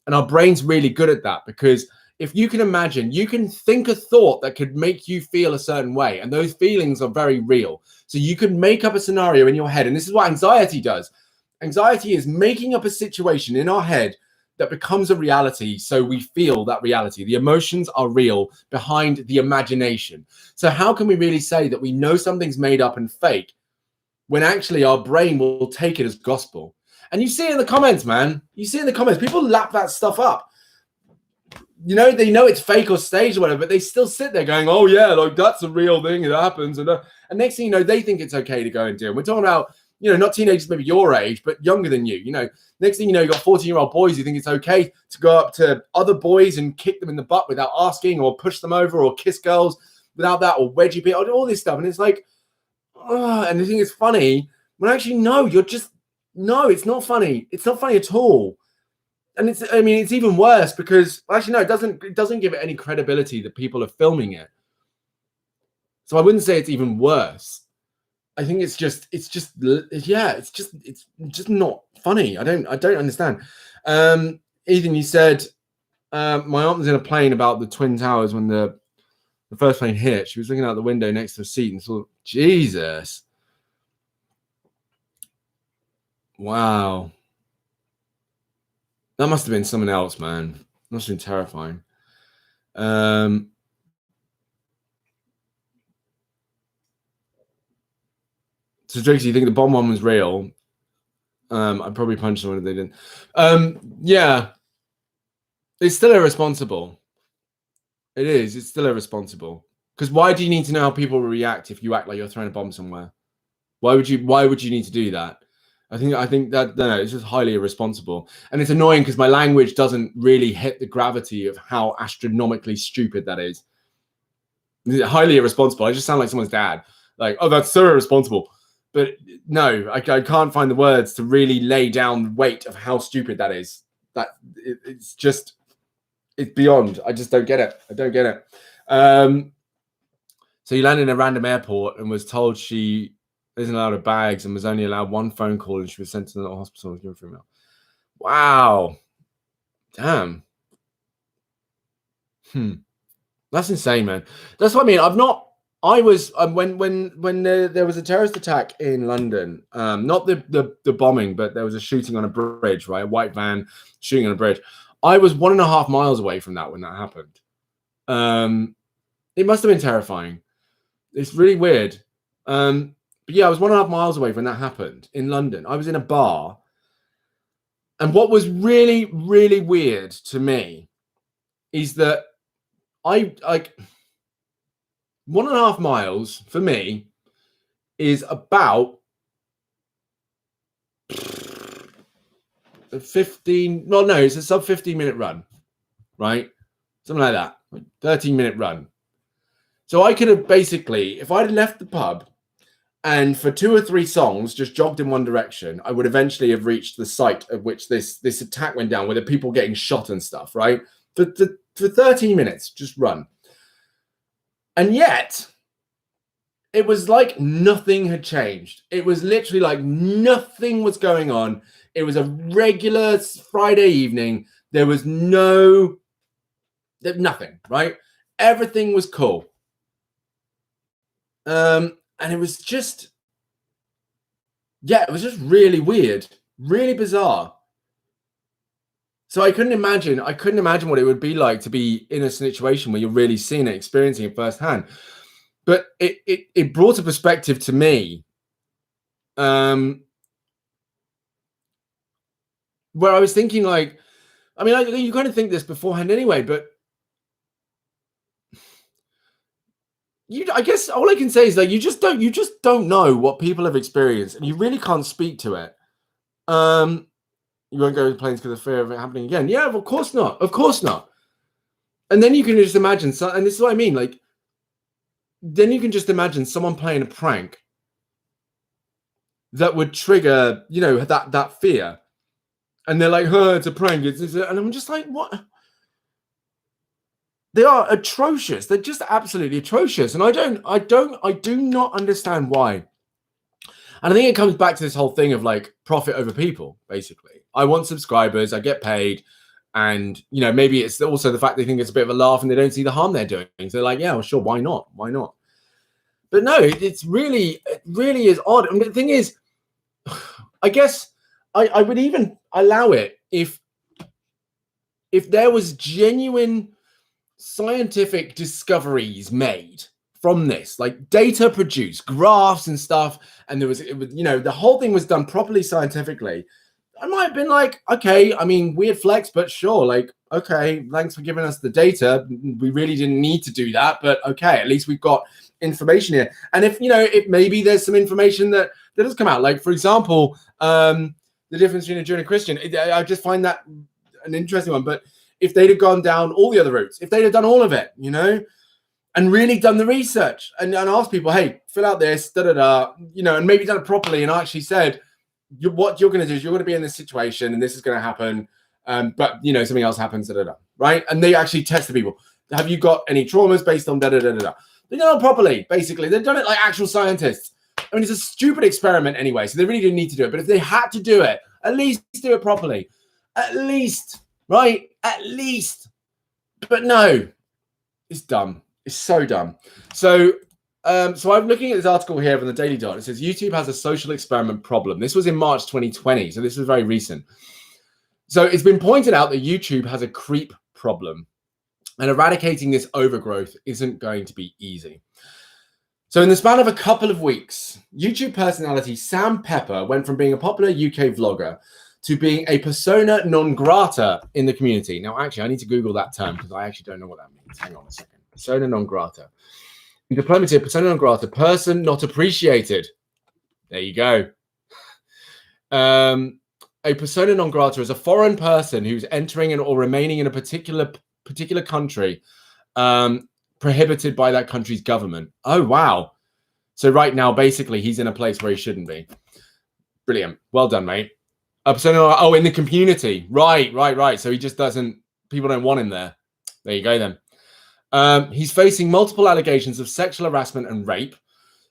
And our brain's really good at that, because if you can imagine, you can think a thought that could make you feel a certain way, and those feelings are very real. So you can make up a scenario in your head, and this is what anxiety does. Anxiety is making up a situation in our head that becomes a reality, so we feel that reality. The emotions are real behind the imagination. So how can we really say that we know something's made up and fake when actually our brain will take it as gospel? And you see it in the comments, man. You see it in the comments. People lap that stuff up. You know, they know it's fake or staged or whatever, but they still sit there going, oh yeah, like that's a real thing, it happens. And next thing you know, they think it's okay to go and do it. We're talking about, you know, not teenagers, maybe your age, but younger than you. You know, next thing you know, you got 14-year-old boys who think it's okay to go up to other boys and kick them in the butt without asking, or push them over, or kiss girls without that, or wedgie people, all this stuff. And it's like, and the thing is funny when actually, no, it's not funny. It's not funny at all. And it's even worse because actually, no, it doesn't give it any credibility that people are filming it. So I wouldn't say it's even worse. I think it's just not funny. I don't understand. Ethan, you said my aunt was in a plane about the Twin Towers when the first plane hit. She was looking out the window next to a seat and thought, Jesus. Wow. That must have been someone else, man. That must have been terrifying. So, Drake, you think the bomb one was real? I'd probably punch someone if they didn't. Yeah. It's still irresponsible. It is. It's still irresponsible. Because why do you need to know how people will react if you act like you're throwing a bomb somewhere? Why would you need to do that? I think that no, it's just highly irresponsible. And it's annoying because my language doesn't really hit the gravity of how astronomically stupid that is. It's highly irresponsible. I just sound like someone's dad. Like, oh, that's so irresponsible. But no, I can't find the words to really lay down the weight of how stupid that is. It's beyond. I just don't get it. I don't get it. So you landed in a random airport and was told she isn't allowed her bags and was only allowed one phone call, and she was sent to the hospital and given free meal. Wow. Damn. That's insane, man. That's what I mean. I've not I was when there was a terrorist attack in London, not the bombing, but there was a shooting on a bridge, right? A white van shooting on a bridge. I was 1.5 miles away from that when that happened. It must have been terrifying. It's really weird. But yeah, I was 1.5 miles away when that happened in London. I was in a bar, and what was really, really weird to me is that I like 1.5 miles for me is about 15. Well, no, it's a sub 15-minute run, right? Something like that, 13-minute run. So I could have basically, if I'd left the pub and for 2 or 3 songs just jogged in one direction, I would eventually have reached the site at which this attack went down, with the people getting shot and stuff, right? For 13 minutes, just run. And yet, it was like nothing had changed. It was literally like nothing was going on. It was a regular Friday evening. There was nothing, right? Everything was cool. And it was just, yeah, it was just really weird, really bizarre. So I couldn't imagine what it would be like to be in a situation where you're really seeing it, experiencing it firsthand. But it brought a perspective to me, where I was thinking, like, I mean, you kind of think this beforehand anyway, but I guess all I can say is that you just don't know what people have experienced, and you really can't speak to it. You won't go to planes because of fear of it happening again. Yeah, of course not. Of course not. And then you can just imagine, and this is what I mean, like, then you can just imagine someone playing a prank that would trigger, you know, that fear. And they're like, oh, it's a prank. And I'm just like, what? They are atrocious. They're just absolutely atrocious. And I do not understand why. And I think it comes back to this whole thing of like profit over people, basically. I want subscribers, I get paid. And, you know, maybe it's also the fact they think it's a bit of a laugh and they don't see the harm they're doing. So they're like, yeah, well, sure, why not? Why not? But no, it really is odd. And the thing is, I guess I would even allow it if there was genuine scientific discoveries made from this, like data produced, graphs and stuff, and it was, you know, the whole thing was done properly scientifically. I might have been like, okay, I mean, weird flex, but sure, like, okay, thanks for giving us the data. We really didn't need to do that, but okay, at least we've got information here. And if, you know, if maybe there's some information that does come out, like, for example, the difference between a Jew and a Christian, I just find that an interesting one. But if they'd have gone down all the other routes, if they'd have done all of it, you know, and really done the research and asked people, hey, fill out this, you know, and maybe done it properly and actually said, what you're going to do is you're going to be in this situation and this is going to happen. But, you know, something else happens, right? And they actually test the people. Have you got any traumas based on They've done it properly, basically. They've done it like actual scientists. I mean, it's a stupid experiment anyway, so they really didn't need to do it. But if they had to do it, at least do it properly. At least, right? At least. But no, it's dumb. It's so dumb. So I'm looking at this article here from the Daily Dot. It says YouTube has a social experiment problem. This was in March 2020, so this was very recent. So it's been pointed out that YouTube has a creep problem, and eradicating this overgrowth isn't going to be easy. So in the span of a couple of weeks, YouTube personality Sam Pepper went from being a popular UK vlogger to being a persona non grata in the community. Now, actually, I need to Google that term because I actually don't know what that means. Hang on a second. Persona non grata. In diplomacy, a persona non grata, person not appreciated. There you go. A persona non grata is a foreign person who's entering or remaining in a particular country, prohibited by that country's government. Oh, wow. So right now, basically, he's in a place where he shouldn't be. Brilliant. Well done, mate. A persona, in the community. Right. So he just doesn't, people don't want him there. There you go then. He's facing multiple allegations of sexual harassment and rape,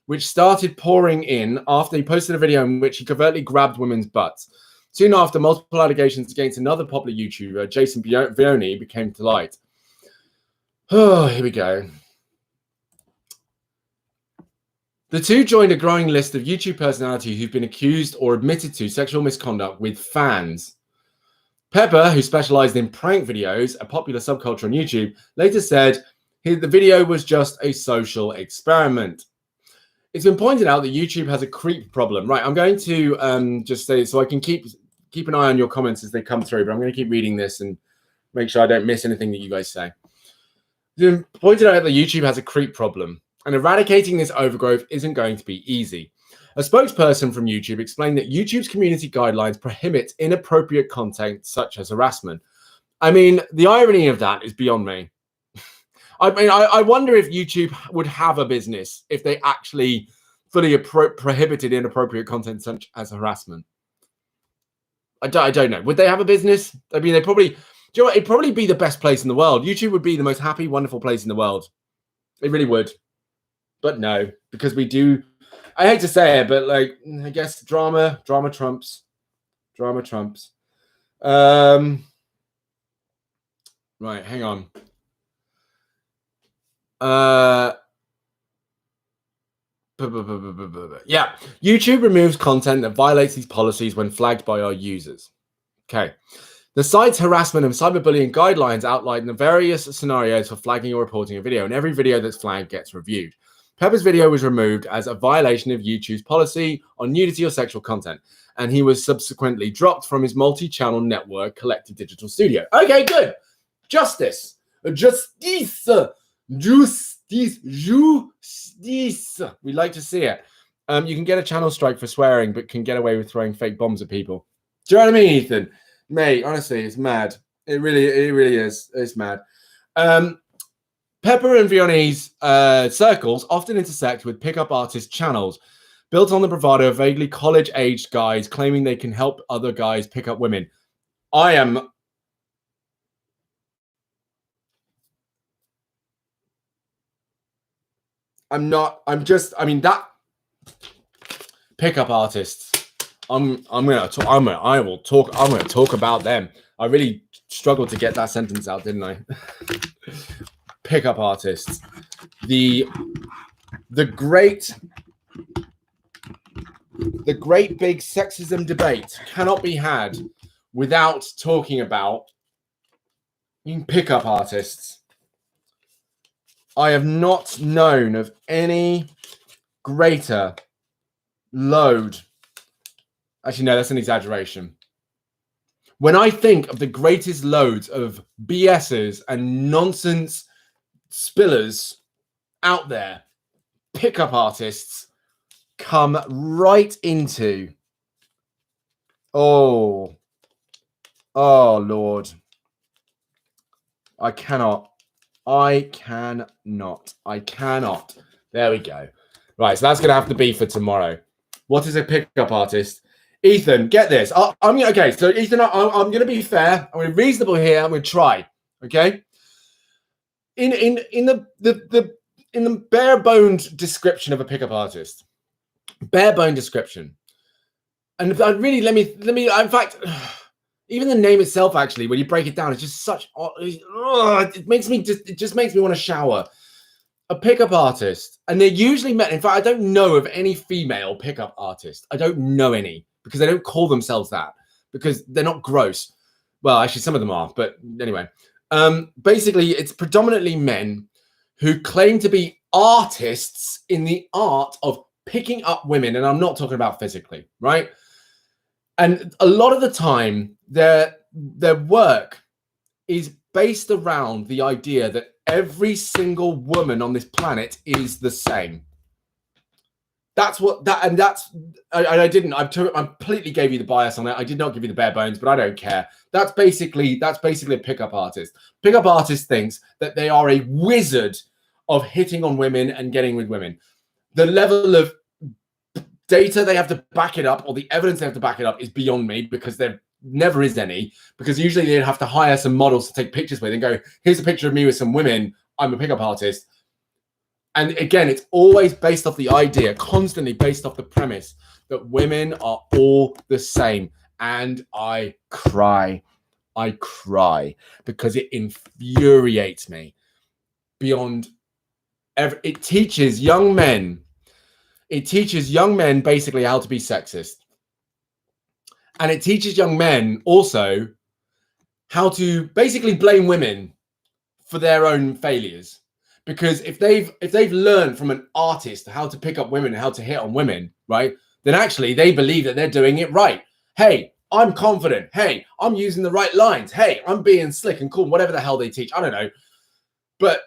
which started pouring in after he posted a video in which he covertly grabbed women's butts. Soon after, multiple allegations against another popular YouTuber, Jason Vioni, became to light. Oh, here we go. The two joined a growing list of YouTube personalities who've been accused or admitted to sexual misconduct with fans. Pepper, who specialized in prank videos, a popular subculture on YouTube, later said the video was just a social experiment. It's been pointed out that YouTube has a creep problem. Right, I'm going to just say, so I can keep an eye on your comments as they come through, but I'm going to keep reading this and make sure I don't miss anything that you guys say. It's been pointed out that YouTube has a creep problem, and eradicating this overgrowth isn't going to be easy. A spokesperson from YouTube explained that YouTube's community guidelines prohibit inappropriate content such as harassment. I mean, the irony of that is beyond me. I mean, I wonder if YouTube would have a business if they actually fully prohibited inappropriate content such as harassment. I don't know. Would they have a business? I mean, they probably... Do you know what? It'd probably be the best place in the world. YouTube would be the most happy, wonderful place in the world. It really would. But no, because we do... I hate to say it, but like, I guess drama trumps. Drama trumps. Right, hang on. Yeah, YouTube removes content that violates these policies when flagged by our users. Okay. The site's harassment and cyberbullying guidelines outline the various scenarios for flagging or reporting a video, and every video that's flagged gets reviewed. Pepper's video was removed as a violation of YouTube's policy on nudity or sexual content, and he was subsequently dropped from his multi-channel network Collective Digital Studio. Okay, good. Justice. Justice. We like to see it. You can get a channel strike for swearing, but can get away with throwing fake bombs at people. Do you know what I mean, Ethan? Mate, honestly, it's mad. It really is. It's mad. Pepper and Vianney's circles often intersect with pickup artist channels built on the bravado of vaguely college-aged guys claiming they can help other guys pick up women. I'm that pickup artists. I'm gonna talk about them. I really struggled to get that sentence out, didn't I? Pickup artists. The great big sexism debate cannot be had without talking about pickup artists. I have not known of any greater load. Actually, no, that's an exaggeration. When I think of the greatest loads of BSs and nonsense spillers out there, pickup artists come right into. Oh, Lord. I cannot. There we go. Right, so that's going to have to be for tomorrow. What is a pickup artist? Ethan, get this. Okay, so Ethan, I'm going to be fair. I'm going to be reasonable here. I'm going to try. Okay. In the bare-boned description of a pickup artist, bare-boned description, and I really let me. In fact, even the name itself, actually, when you break it down, it's just such. It just makes me want to shower. A pickup artist, and they're usually met. In fact, I don't know of any female pickup artist. I don't know any because they don't call themselves that because they're not gross. Well, actually, some of them are, but anyway. Basically, it's predominantly men who claim to be artists in the art of picking up women, and I'm not talking about physically, right? And a lot of the time, their work is based around the idea that every single woman on this planet is the same. I completely gave you the bias on it. I did not give you the bare bones, but I don't care. That's basically a pickup artist. Pickup artist thinks that they are a wizard of hitting on women and getting with women. The level of data they have to back it up, or the evidence they have to back it up, is beyond me, because there never is any. Because usually they'd have to hire some models to take pictures with and go, here's a picture of me with some women. I'm a pickup artist. And again, it's always based off the idea, constantly based off the premise that women are all the same. And I cry because it infuriates me beyond. It teaches young men it teaches young men basically how to be sexist. And it teaches young men also how to basically blame women for their own failures. Because if they've learned from an artist how to pick up women and how to hit on women, right, then actually they believe that they're doing it right. Hey, I'm confident. Hey, I'm using the right lines. Hey, I'm being slick and cool, whatever the hell they teach. I don't know. But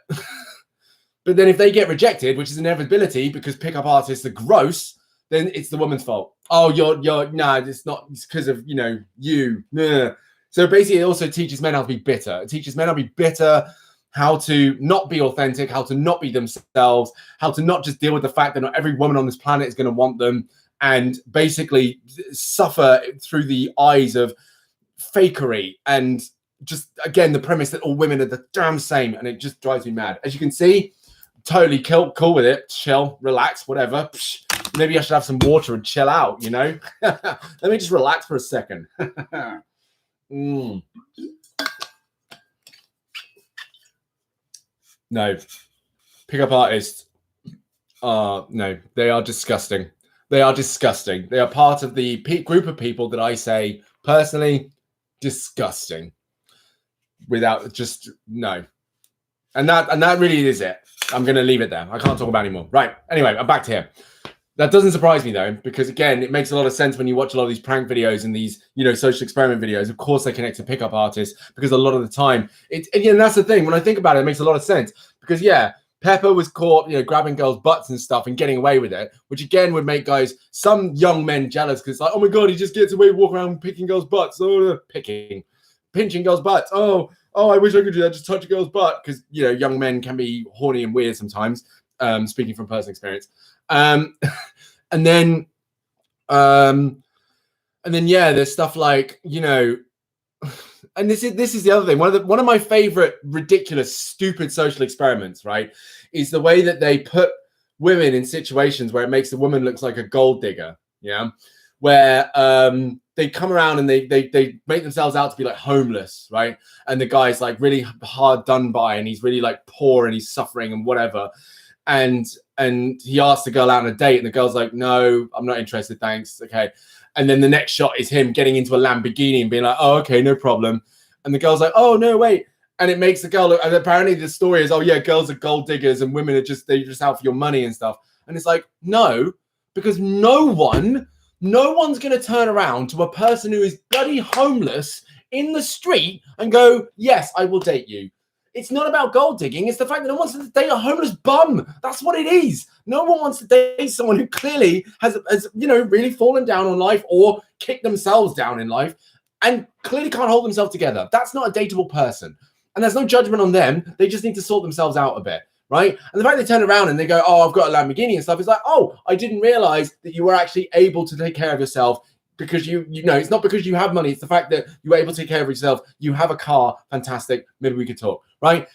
but then if they get rejected, which is an inevitability because pickup artists are gross, then it's the woman's fault. Oh, you're no, it's not. It's because of, you know, you. Nah. So basically, it also teaches men how to be bitter. It teaches men how to be bitter, how to not be authentic, how to not be themselves, how to not just deal with the fact that not every woman on this planet is going to want them, and basically suffer through the eyes of fakery and just, again, the premise that all women are the damn same, and it just drives me mad. As you can see, totally cool with it. Chill, relax, whatever. Maybe I should have some water and chill out, you know? Let me just relax for a second. No, pickup artists are, no, they are disgusting. They are disgusting. They are part of the group of people that I say, personally, disgusting. Without just, no. And that really is it. I'm going to leave it there. I can't talk about it anymore. Right. Anyway, I'm back to here. That doesn't surprise me, though, because, again, it makes a lot of sense when you watch a lot of these prank videos and these, you know, social experiment videos. Of course, they connect to pickup artists because a lot of the time, and that's the thing. When I think about it, it makes a lot of sense because, yeah, Pepper was caught, you know, grabbing girls' butts and stuff and getting away with it, which, again, would make some young men jealous because, like, oh, my God, he just gets away walking around picking girls' butts. Oh, pinching girls' butts. Oh, I wish I could do that. Just touch a girl's butt because, you know, young men can be horny and weird sometimes. Speaking from personal experience. And then, yeah, there's stuff like, you know, and this is the other thing. One of my favorite ridiculous, stupid social experiments, right, is the way that they put women in situations where it makes the woman look like a gold digger. Yeah, where they come around and they make themselves out to be like homeless, right? And the guy's like really hard done by, and he's really like poor and he's suffering and whatever. And he asks the girl out on a date, and the girl's like, "No, I'm not interested, thanks." Okay. And then the next shot is him getting into a Lamborghini and being like, "Oh, okay, no problem." And the girl's like, "Oh, no, wait." And it makes the girl look, and apparently the story is, oh yeah, girls are gold diggers and women are just out for your money and stuff. And it's like, no, because no one's going to turn around to a person who is bloody homeless in the street and go, "Yes, I will date you." It's not about gold digging. It's the fact that no one wants to date a homeless bum. That's what it is. No one wants to date someone who clearly has you know, really fallen down on life or kicked themselves down in life and clearly can't hold themselves together. That's not a dateable person. And there's no judgment on them. They just need to sort themselves out a bit, right? And the fact they turn around and they go, "Oh, I've got a Lamborghini and stuff," is like, "Oh, I didn't realize that you were actually able to take care of yourself." Because you know, it's not because you have money. It's the fact that you're able to take care of yourself. You have a car. Fantastic. Maybe we could talk, right?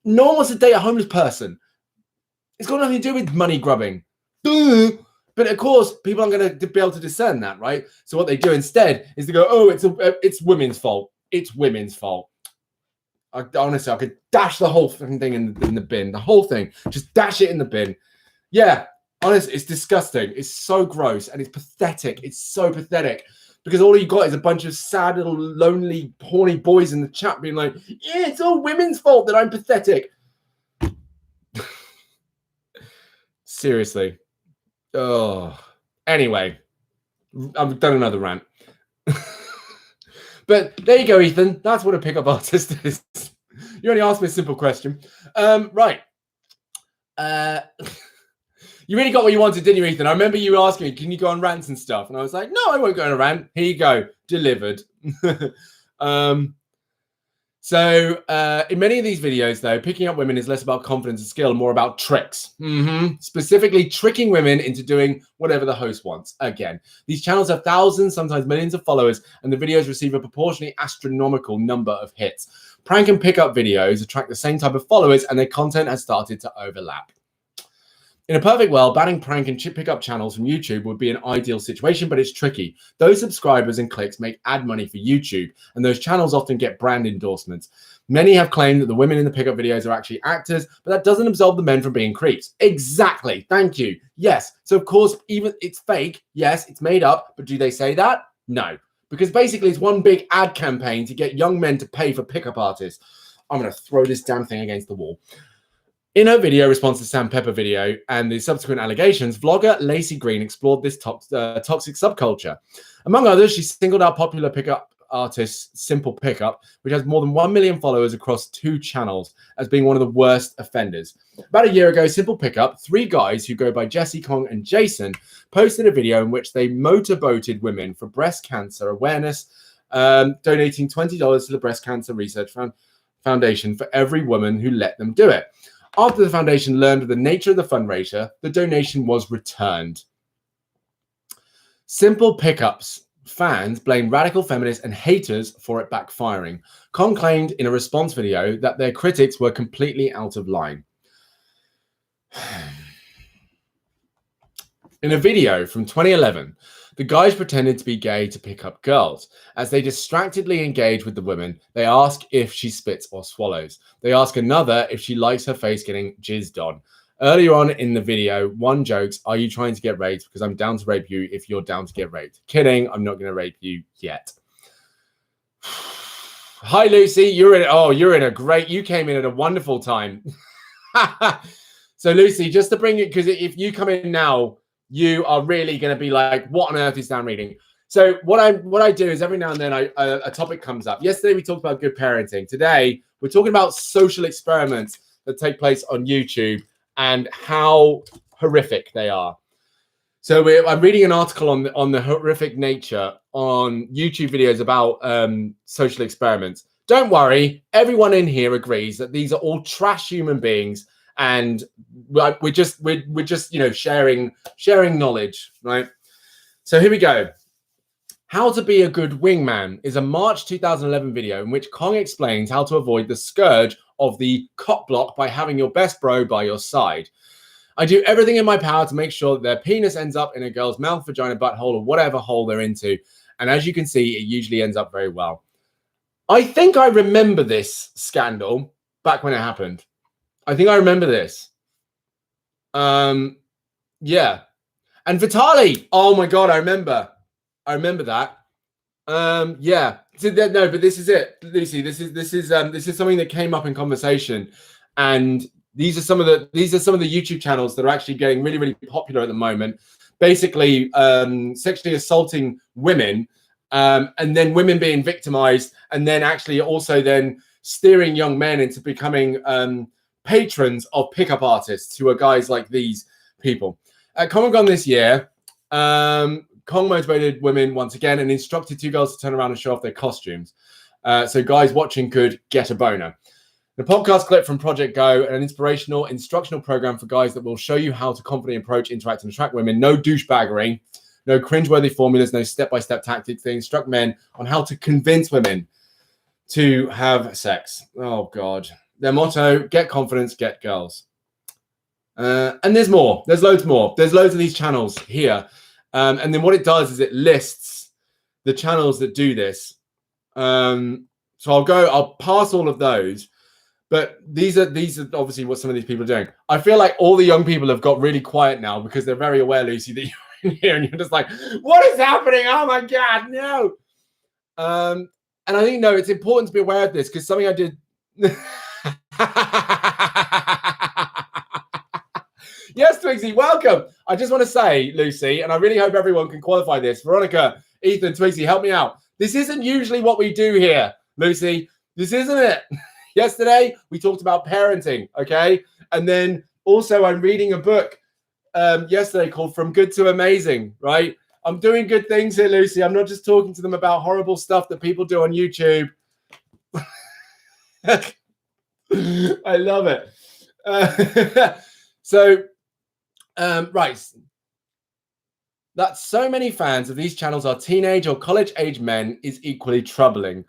No one wants to date a homeless person. It's got nothing to do with money grubbing. Duh. But of course, people aren't going to be able to discern that, right? So what they do instead is they go, "Oh, it's women's fault. It's women's fault." Honestly, I could dash the whole thing in the bin. The whole thing. Just dash it in the bin. Yeah. Honestly, it's disgusting. It's so gross and it's pathetic. It's so pathetic because all you got is a bunch of sad little lonely horny boys in the chat being like, "Yeah, it's all women's fault that I'm pathetic." Seriously. Oh. Anyway, I've done another rant. But there you go, Ethan. That's what a pickup artist is. You only asked me a simple question. Right. You really got what you wanted, didn't you, Ethan? I remember you asking me, "Can you go on rants and stuff?" And I was like, "No, I won't go on a rant. Here you go. Delivered." So in many of these videos, though, picking up women is less about confidence and skill, more about tricks. Specifically tricking women into doing whatever the host wants. Again, these channels have thousands, sometimes millions of followers, and the videos receive a proportionally astronomical number of hits. Prank and pickup videos attract the same type of followers, and their content has started to overlap. In a perfect world, banning prank and chip pickup channels from YouTube would be an ideal situation, but it's tricky. Those subscribers and clicks make ad money for YouTube, and those channels often get brand endorsements. Many have claimed that the women in the pickup videos are actually actors, but that doesn't absolve the men from being creeps. Exactly. Thank you. Yes. So, of course, even it's fake. Yes, it's made up. But do they say that? No. Because basically it's one big ad campaign to get young men to pay for pickup artists. I'm going to throw this damn thing against the wall. In her video response to Sam Pepper video and the subsequent allegations, vlogger Lacey Green explored this toxic subculture. Among others, she singled out popular pickup artist Simple Pickup, which has more than 1 million followers across 2 channels, as being one of the worst offenders. About a year ago, Simple Pickup, 3 guys who go by Jesse, Kong, and Jason, posted a video in which they motorboated women for breast cancer awareness, donating $20 to the Breast Cancer Research Foundation for every woman who let them do it. After the foundation learned of the nature of the fundraiser, the donation was returned. Simple Pickup's fans blame radical feminists and haters for it backfiring. Kong claimed in a response video that their critics were completely out of line. In a video from 2011, the guys pretended to be gay to pick up girls. As they distractedly engage with the women, they ask if she spits or swallows. They ask another if she likes her face getting jizzed on. Earlier on in the video, one jokes, "Are you trying to get raped? Because I'm down to rape you if you're down to get raped." Kidding, I'm not going to rape you yet. Hi, Lucy. You came in at a wonderful time. So, Lucy, just to bring it, because if you come in now, you are really going to be like, what on earth is Dan reading? So what I do is every now and then a topic comes up. Yesterday, we talked about good parenting. Today, we're talking about social experiments that take place on YouTube and how horrific they are. So I'm reading an article on the horrific nature on YouTube videos about social experiments. Don't worry, everyone in here agrees that these are all trash human beings, and we're just sharing knowledge, right? So here we go. How to be a good wingman is a March 2011 video in which Kong explains how to avoid the scourge of the cock block by having your best bro by your side. I do everything in my power to make sure that their penis ends up in a girl's mouth, vagina, butthole, or whatever hole they're into. And as you can see, it usually ends up very well. I think I remember this scandal back when it happened. I think I remember this. Yeah. And Vitali. Oh my God, I remember that. Yeah. So no, but this is it, Lucy. This is something that came up in conversation, and these are some of the YouTube channels that are actually getting really, really popular at the moment. Basically, sexually assaulting women, and then women being victimized, and then actually also then steering young men into becoming patrons of pickup artists who are guys like these people. At Comic-Con this year, Kong motivated women once again and instructed 2 girls to turn around and show off their costumes. So guys watching could get a boner. The podcast clip from Project Go, an instructional program for guys that will show you how to confidently approach, interact, and attract women. No douchebaggery, no cringeworthy formulas, no step-by-step tactics. They instruct men on how to convince women to have sex. Oh, God. Their motto, get confidence, get girls. And there's more. There's loads more. There's loads of these channels here. And then what it does is it lists the channels that do this. So I'll pass all of those. But these are obviously what some of these people are doing. I feel like all the young people have got really quiet now because they're very aware, Lucy, that you're in here and you're just like, what is happening? Oh my God, no. And I think, no, it's important to be aware of this because something I did. Yes, Twigsy, welcome. I just want to say, Lucy, and I really hope everyone can qualify this. Veronica, Ethan, Twigsy, help me out. This isn't usually what we do here, Lucy. This isn't it. Yesterday, we talked about parenting, okay? And then also I'm reading a book yesterday called From Good to Amazing, right? I'm doing good things here, Lucy. I'm not just talking to them about horrible stuff that people do on YouTube. I love it. Right. That so many fans of these channels are teenage or college-age men is equally troubling.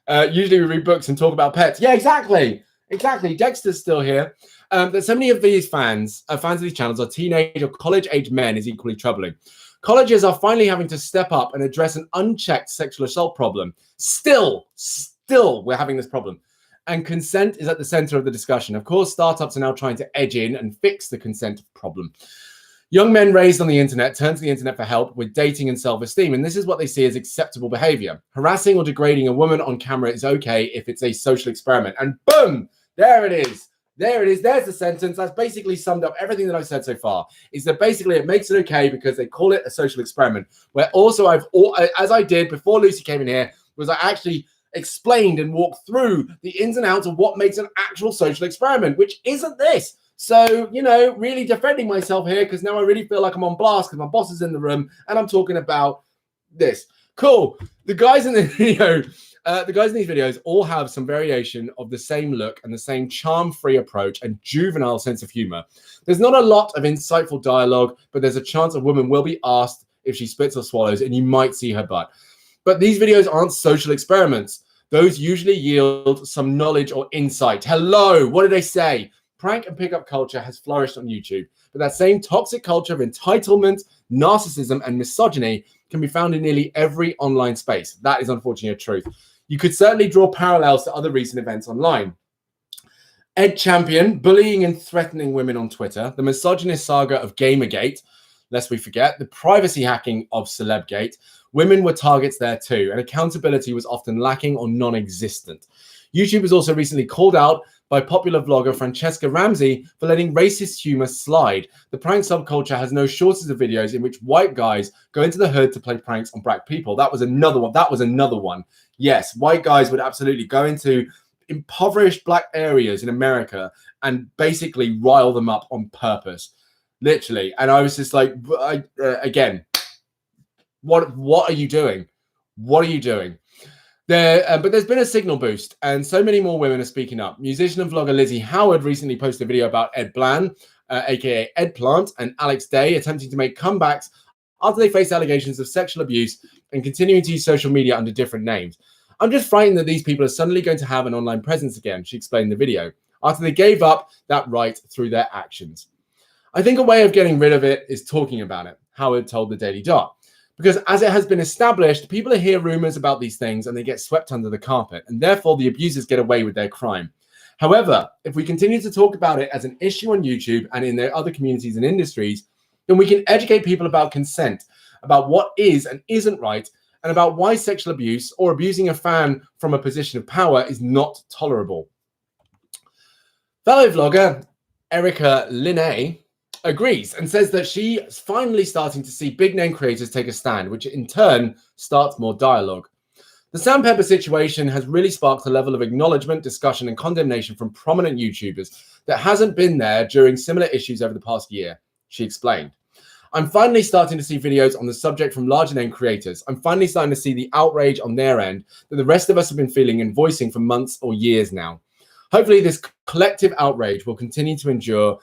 Usually we read books and talk about pets. Yeah, exactly. Exactly. Dexter's still here. That so many of these fans of these channels are teenage or college-age men is equally troubling. Colleges are finally having to step up and address an unchecked sexual assault problem. Still, we're having this problem. And consent is at the center of the discussion. Of course, startups are now trying to edge in and fix the consent problem. Young men raised on the internet turn to the internet for help with dating and self-esteem, and this is what they see as acceptable behavior. Harassing or degrading a woman on camera is okay if it's a social experiment. And boom, there it is. There it is. There's the sentence. That's basically summed up everything that I've said so far. Is that basically it makes it okay because they call it a social experiment. Where also as I did before Lucy came in here, was I actually explained and walked through the ins and outs of what makes an actual social experiment, which isn't this. So, you know, really defending myself here because now I really feel like I'm on blast because my boss is in the room and I'm talking about this. Cool. The guys in the video, the guys in these videos all have some variation of the same look and the same charm-free approach and juvenile sense of humor. There's not a lot of insightful dialogue, but there's a chance a woman will be asked if she spits or swallows and you might see her butt. But these videos aren't social experiments. Those usually yield some knowledge or insight. Hello, what did they say? Prank and pickup culture has flourished on YouTube, but that same toxic culture of entitlement, narcissism, and misogyny can be found in nearly every online space. That is unfortunately a truth. You could certainly draw parallels to other recent events online. Ed Champion, bullying and threatening women on Twitter, the misogynist saga of Gamergate, lest we forget, the privacy hacking of Celebgate. Women were targets there too, and accountability was often lacking or non-existent. YouTube was also recently called out by popular vlogger Francesca Ramsey for letting racist humor slide. The prank subculture has no shortage of videos in which white guys go into the hood to play pranks on black people. That was another one. Yes, white guys would absolutely go into impoverished black areas in America and basically rile them up on purpose, literally. And I was just like, again, what are you doing? What are you doing? But there's been a signal boost, and so many more women are speaking up. Musician and vlogger Lizzie Howard recently posted a video about Ed Bland, aka Ed Plant, and Alex Day attempting to make comebacks after they faced allegations of sexual abuse and continuing to use social media under different names. I'm just frightened that these people are suddenly going to have an online presence again, she explained in the video, after they gave up that right through their actions. I think a way of getting rid of it is talking about it, Howard told the Daily Dot. Because as it has been established, people hear rumors about these things and they get swept under the carpet, and therefore the abusers get away with their crime. However, if we continue to talk about it as an issue on YouTube and in their other communities and industries, then we can educate people about consent, about what is and isn't right, and about why sexual abuse or abusing a fan from a position of power is not tolerable. Fellow vlogger Erica Linney agrees and says that she is finally starting to see big name creators take a stand, which in turn starts more dialogue. The Sandpepper situation has really sparked a level of acknowledgement, discussion, and condemnation from prominent YouTubers that hasn't been there during similar issues over the past year, she explained. I'm finally starting to see videos on the subject from larger name creators. I'm finally starting to see the outrage on their end that the rest of us have been feeling and voicing for months or years now. Hopefully this collective outrage will continue to endure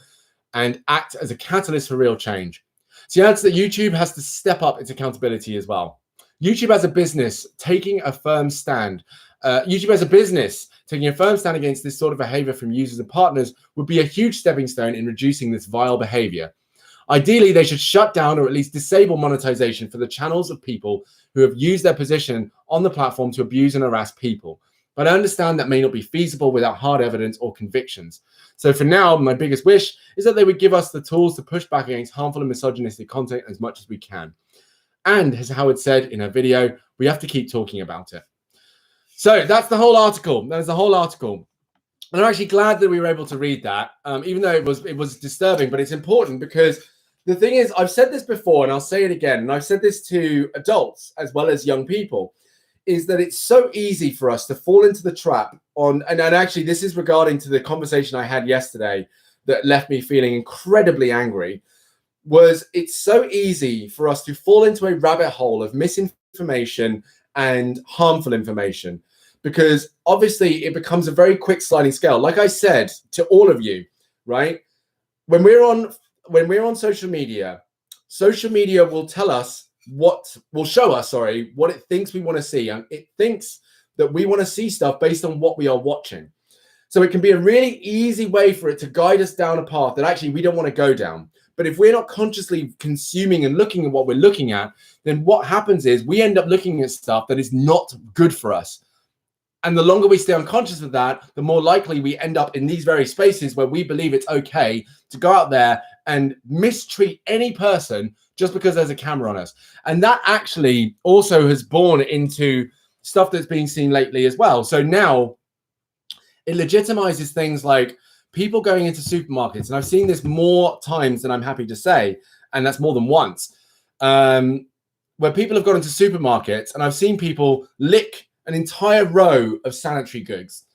and act as a catalyst for real change. She adds that YouTube has to step up its accountability as well. YouTube as a business taking a firm stand. YouTube as a business taking a firm stand against this sort of behavior from users and partners would be a huge stepping stone in reducing this vile behavior. Ideally, they should shut down or at least disable monetization for the channels of people who have used their position on the platform to abuse and harass people. But I understand that may not be feasible without hard evidence or convictions. So for now, my biggest wish is that they would give us the tools to push back against harmful and misogynistic content as much as we can. And as Howard said in her video, we have to keep talking about it. So that's the whole article. That is the whole article. And I'm actually glad that we were able to read that, even though it was disturbing, but it's important because the thing is, I've said this before and I'll say it again, and I've said this to adults as well as young people, is that it's so easy for us to fall into the trap on, and actually this is regarding to the conversation I had yesterday that left me feeling incredibly angry, was it's so easy for us to fall into a rabbit hole of misinformation and harmful information, because obviously it becomes a very quick sliding scale. Like I said to all of you, right? When we're on social media will tell us what it thinks we want to see. And it thinks that we want to see stuff based on what we are watching. So it can be a really easy way for it to guide us down a path that actually we don't want to go down. But if we're not consciously consuming and looking at what we're looking at, then what happens is we end up looking at stuff that is not good for us. And the longer we stay unconscious of that, the more likely we end up in these very spaces where we believe it's okay to go out there and mistreat any person just because there's a camera on us. And that actually also has borne into stuff that's being seen lately as well. So now it legitimizes things like people going into supermarkets. And I've seen this more times than I'm happy to say, and that's more than once, where people have gone into supermarkets and I've seen people lick an entire row of sanitary goods.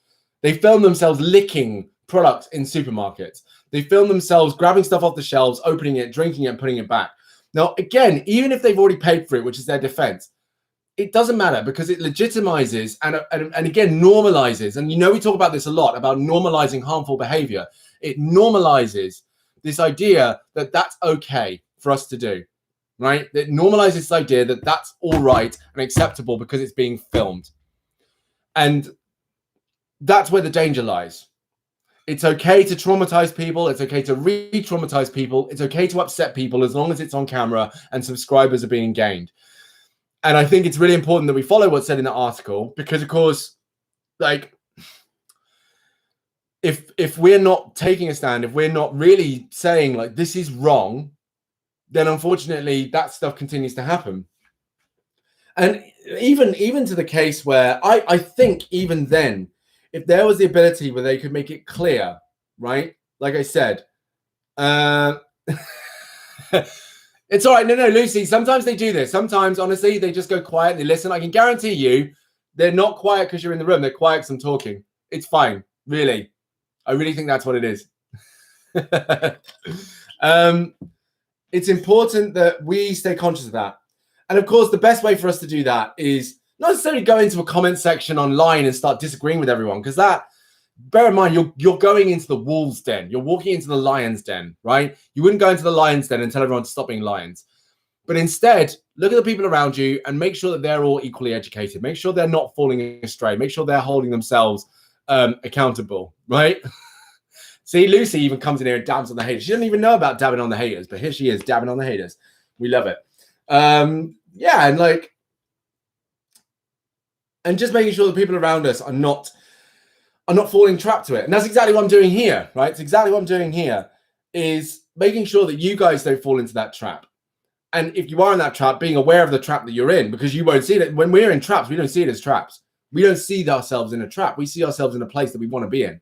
They film themselves licking products in supermarkets. They film themselves grabbing stuff off the shelves, opening it, drinking it, and putting it back. Now, again, even if they've already paid for it, which is their defense, it doesn't matter because it legitimizes and again, normalizes. And we talk about this a lot, about normalizing harmful behavior. It normalizes this idea that that's okay for us to do, right? It normalizes this idea that that's all right and acceptable because it's being filmed. And that's where the danger lies. It's okay to traumatize people. It's okay to re-traumatize people. It's okay to upset people as long as it's on camera and subscribers are being gained. And I think it's really important that we follow what's said in the article because, of course, like, if we're not taking a stand, if we're not really saying, like, this is wrong, then unfortunately that stuff continues to happen. And even to the case where I think even then, if there was the ability where they could make it clear, right? Like I said, it's all right. No, Lucy, sometimes they do this. Sometimes, honestly, they just go quiet and they listen. I can guarantee you they're not quiet because you're in the room. They're quiet because I'm talking. It's fine. Really. I really think that's what it is. It's important that we stay conscious of that. And of course, the best way for us to do that is not necessarily go into a comment section online and start disagreeing with everyone, because that, bear in mind, you're going into the wolves' den. You're walking into the lion's den, right? You wouldn't go into the lion's den and tell everyone to stop being lions. But instead, look at the people around you and make sure that they're all equally educated. Make sure they're not falling astray. Make sure they're holding themselves accountable, right? See, Lucy even comes in here and dabs on the haters. She doesn't even know about dabbing on the haters, but here she is dabbing on the haters. We love it. Yeah, and just making sure the people around us are not falling trapped to it. And that's exactly what I'm doing here, right? It's exactly what I'm doing here, is making sure that you guys don't fall into that trap. And if you are in that trap, being aware of the trap that you're in, because you won't see it. When we're in traps, we don't see it as traps. We don't see ourselves in a trap. We see ourselves in a place that we want to be in.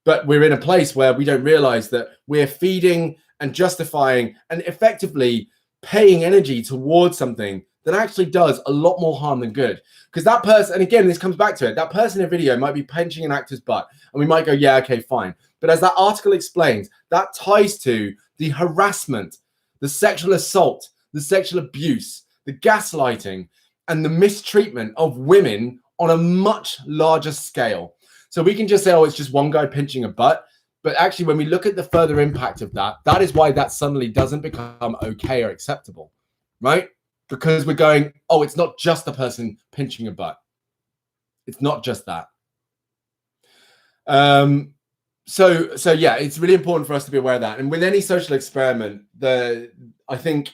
But we're in a place where we don't realize that we're feeding and justifying and effectively paying energy towards something that actually does a lot more harm than good. Because that person, and again, this comes back to it, that person in a video might be pinching an actor's butt. And we might go, yeah, okay, fine. But as that article explains, that ties to the harassment, the sexual assault, the sexual abuse, the gaslighting, and the mistreatment of women on a much larger scale. So we can just say, oh, it's just one guy pinching a butt. But actually, when we look at the further impact of that, that is why that suddenly doesn't become okay or acceptable, right? Because we're going, oh, it's not just the person pinching a butt. It's not just that. So yeah, it's really important for us to be aware of that. And with any social experiment, I think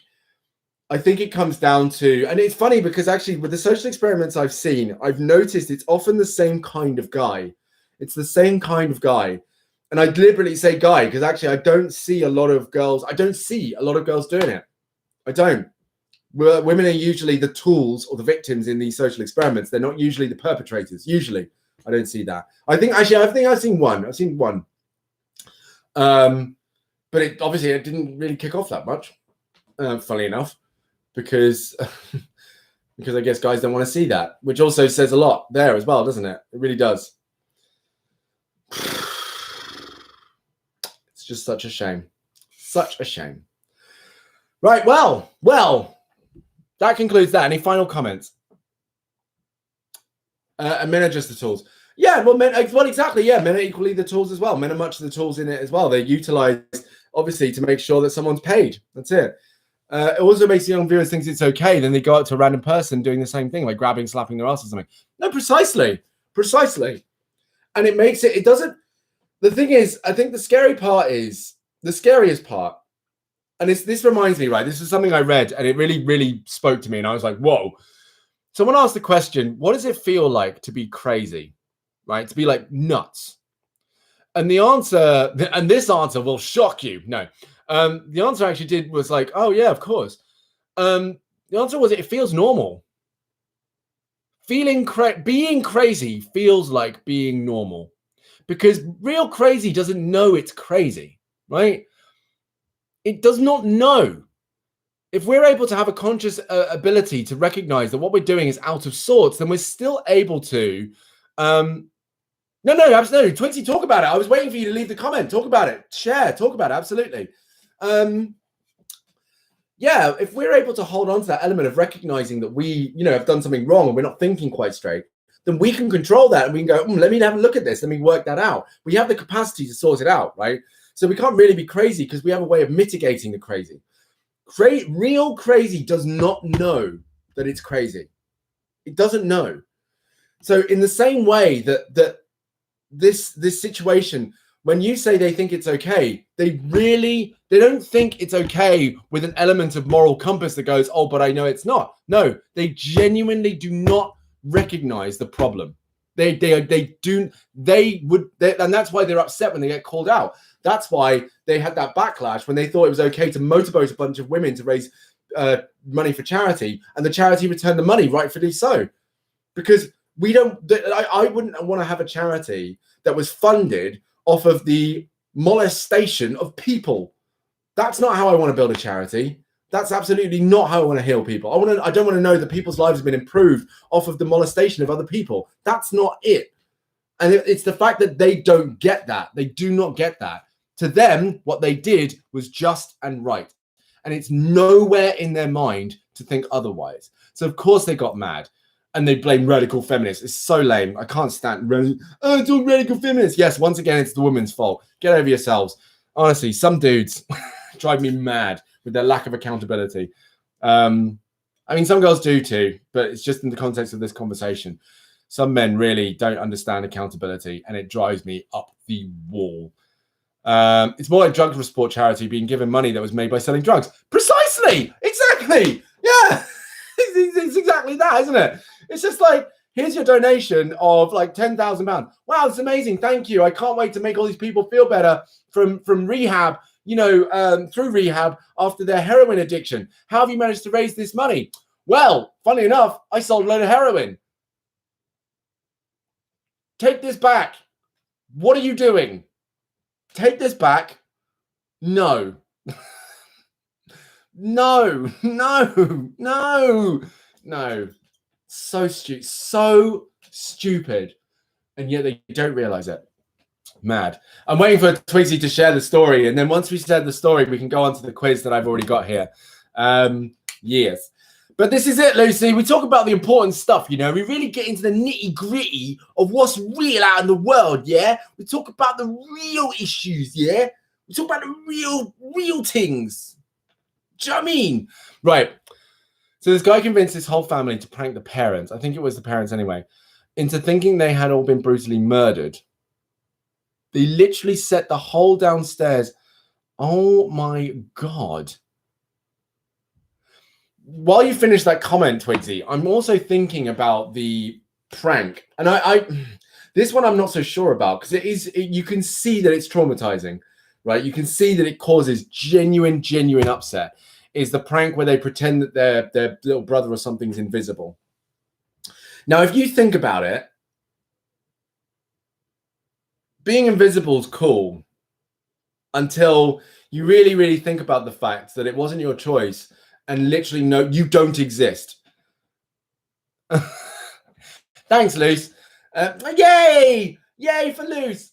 it comes down to, and it's funny because actually with the social experiments I've seen, I've noticed it's often the same kind of guy. It's the same kind of guy. And I deliberately say guy because actually I don't see a lot of girls. I don't see a lot of girls doing it. I don't. Women are usually the tools or the victims in these social experiments. They're not usually the perpetrators. Usually, I don't see that. I think I've seen one. I've seen one. But it didn't really kick off that much. Funnily enough, because I guess guys don't want to see that, which also says a lot there as well, doesn't it? It really does. It's just such a shame. Such a shame. Right. Well. That concludes that. Any final comments? And men are just the tools. Yeah, well, exactly. Yeah, men are equally the tools as well. Men are much of the tools in it as well. They're utilized, obviously, to make sure that someone's paid. That's it. It also makes young viewers think it's okay. Then they go out to a random person doing the same thing, like grabbing, slapping their ass or something. No, precisely. And it makes it doesn't. The thing is, I think the scariest part, and this reminds me, right? This is something I read and it really, really spoke to me. And I was like, whoa. Someone asked the question, what does it feel like to be crazy, right? To be like nuts? And the answer, and this answer will shock you. No, the answer actually was like, oh yeah, of course. The answer was it feels normal. Being crazy feels like being normal, because real crazy doesn't know it's crazy, right? It does not know. If we're able to have a conscious ability to recognize that what we're doing is out of sorts, then we're still able to. No, absolutely. Twixie, talk about it. I was waiting for you to leave the comment. Talk about it. Share. Talk about it. Absolutely. Yeah, if we're able to hold on to that element of recognizing that we, have done something wrong and we're not thinking quite straight, then we can control that and we can go, let me have a look at this. Let me work that out. We have the capacity to sort it out, right? So we can't really be crazy because we have a way of mitigating the crazy. Real crazy does not know that it's crazy. It doesn't know. So in the same way that this situation, when you say they think it's okay, they don't think it's okay with an element of moral compass that goes, oh, but I know it's not. No, they genuinely do not recognize the problem. And that's why they're upset when they get called out. That's why they had that backlash when they thought it was okay to motorboat a bunch of women to raise money for charity, and the charity returned the money, rightfully so. Because I wouldn't want to have a charity that was funded off of the molestation of people. That's not how I want to build a charity. That's absolutely not how I want to heal people. I don't want to know that people's lives have been improved off of the molestation of other people. That's not it. And it's the fact that they don't get that. They do not get that. To them, what they did was just and right. And it's nowhere in their mind to think otherwise. So of course they got mad. And they blame radical feminists. It's so lame. I can't stand it's all radical feminists. Yes, once again, it's the women's fault. Get over yourselves. Honestly, some dudes drive me mad with their lack of accountability. I mean, some girls do too, but it's just in the context of this conversation. Some men really don't understand accountability, and it drives me up the wall. It's more like drugs support charity being given money that was made by selling drugs. Precisely. Exactly. Yeah. It's exactly that, isn't it? It's just like, here's your donation of like £10,000. Wow, it's amazing. Thank you. I can't wait to make all these people feel better from rehab, through rehab after their heroin addiction. How have you managed to raise this money? Well, funny enough, I sold a load of heroin. Take this back. What are you doing? Take this back. No. No. So stupid. And yet they don't realize it. Mad. I'm waiting for Twixie to share the story. And then once we share the story, we can go on to the quiz that I've already got here. Yes. But this is it, Lucy. We talk about the important stuff, We really get into the nitty-gritty of what's real out in the world, yeah? We talk about the real issues, yeah? We talk about the real things. Do you know what I mean? Right. So this guy convinced his whole family to prank the parents. I think it was the parents anyway, into thinking they had all been brutally murdered. They literally set the whole downstairs. Oh my God. While you finish that comment, Twixie, I'm also thinking about the prank. And I this one I'm not so sure about, because you can see that it's traumatizing, right? You can see that it causes genuine upset. Is the prank where they pretend that their little brother or something's invisible. Now, if you think about it, being invisible is cool until you really think about the fact that it wasn't your choice and literally no, you don't exist. Thanks, Luce. Yay for Luce.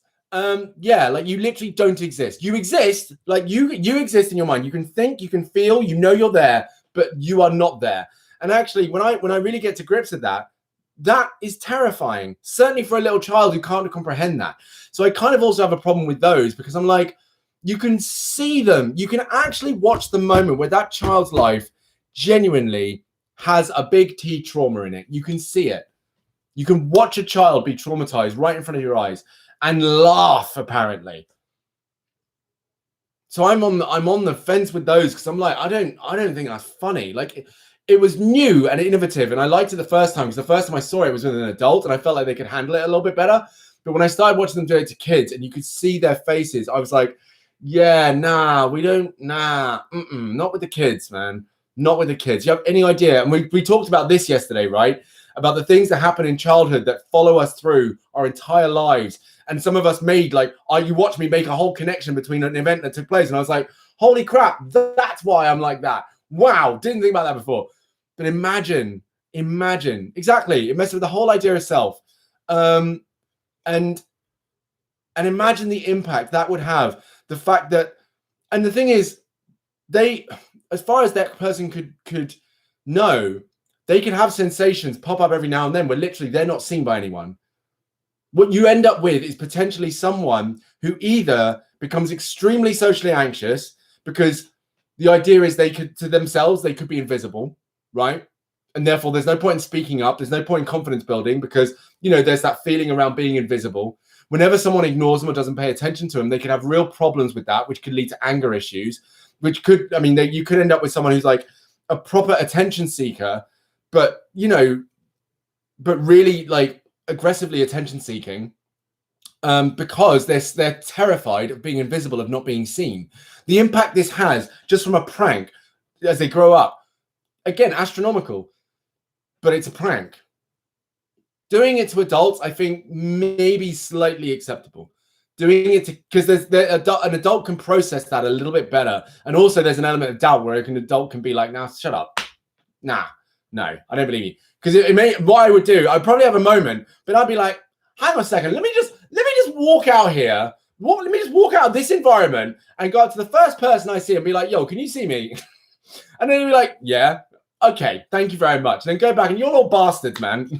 Yeah, like you literally don't exist. You exist, like you exist in your mind. You can think, you can feel, you're there, but you are not there. And actually, when I really get to grips with that, that is terrifying. Certainly for a little child who can't comprehend that. So I kind of also have a problem with those, because I'm like, you can see them. You can actually watch the moment where that child's life genuinely has a big T trauma in it. You can see it. You can watch a child be traumatized right in front of your eyes and laugh, apparently. So I'm on the fence with those because I'm like, I don't think that's funny. Like it was new and innovative, and I liked it the first time because the first time I saw it was with an adult, and I felt like they could handle it a little bit better. But when I started watching them do it to kids, and you could see their faces, I was like, yeah, nah, we don't, nah, not with the kids, man, not with the kids. You have any idea? And we talked about this yesterday, right? About the things that happen in childhood that follow us through our entire lives. And some of us made like, you watched me make a whole connection between an event that took place. And I was like, holy crap, that's why I'm like that. Wow, didn't think about that before. But imagine, exactly. It messes with the whole idea of self. And imagine the impact that would have. The fact that, and the thing is, they, as far as that person could know, they can have sensations pop up every now and then where literally they're not seen by anyone. What you end up with is potentially someone who either becomes extremely socially anxious because the idea is they could, to themselves, they could be invisible, right? And therefore there's no point in speaking up. There's no point in confidence building because, you know, there's that feeling around being invisible. Whenever someone ignores them or doesn't pay attention to them, they could have real problems with that, which could lead to anger issues, which could, I mean, you could end up with someone who's like a proper attention seeker, but, you know, but really like aggressively attention seeking because they're terrified of being invisible, of not being seen. The impact this has just from a prank as they grow up, again, astronomical, but it's a prank. Doing it to adults, I think maybe slightly acceptable. Doing it to, because an adult can process that a little bit better. And also there's an element of doubt where an adult can be like, nah, shut up. Nah, no, I don't believe you. Because it may, what I would do, I'd probably have a moment, but I'd be like, hang on a second, let me just walk out here. Let me just walk out of this environment and go up to the first person I see and be like, yo, can you see me? And then he'd be like, yeah, okay, thank you very much. And then go back and you're all bastards, man.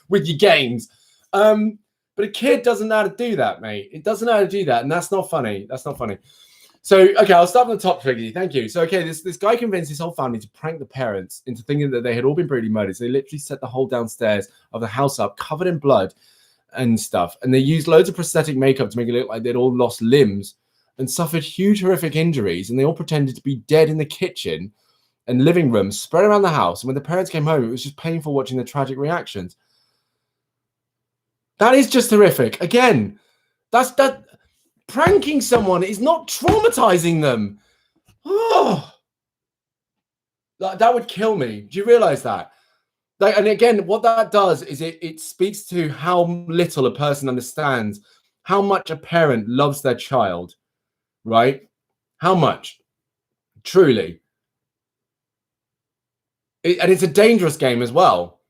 With your games. But a kid doesn't know how to do that, mate. It doesn't know how to do that. And that's not funny. That's not funny. So, okay, I'll start from the top, Twiggy. Thank you. So, okay, this guy convinced his whole family to prank the parents into thinking that they had all been brutally murdered. So they literally set the whole downstairs of the house up, covered in blood and stuff. And they used loads of prosthetic makeup to make it look like they'd all lost limbs and suffered huge, horrific injuries. And they all pretended to be dead in the kitchen and living rooms spread around the house. And when the parents came home, it was just painful watching the tragic reactions. That is just horrific. Again, that pranking someone is not traumatizing them. Oh, that would kill me. Do you realize that? Like, and again, what that does is it speaks to how little a person understands how much a parent loves their child, right? How much, truly. And it's a dangerous game as well,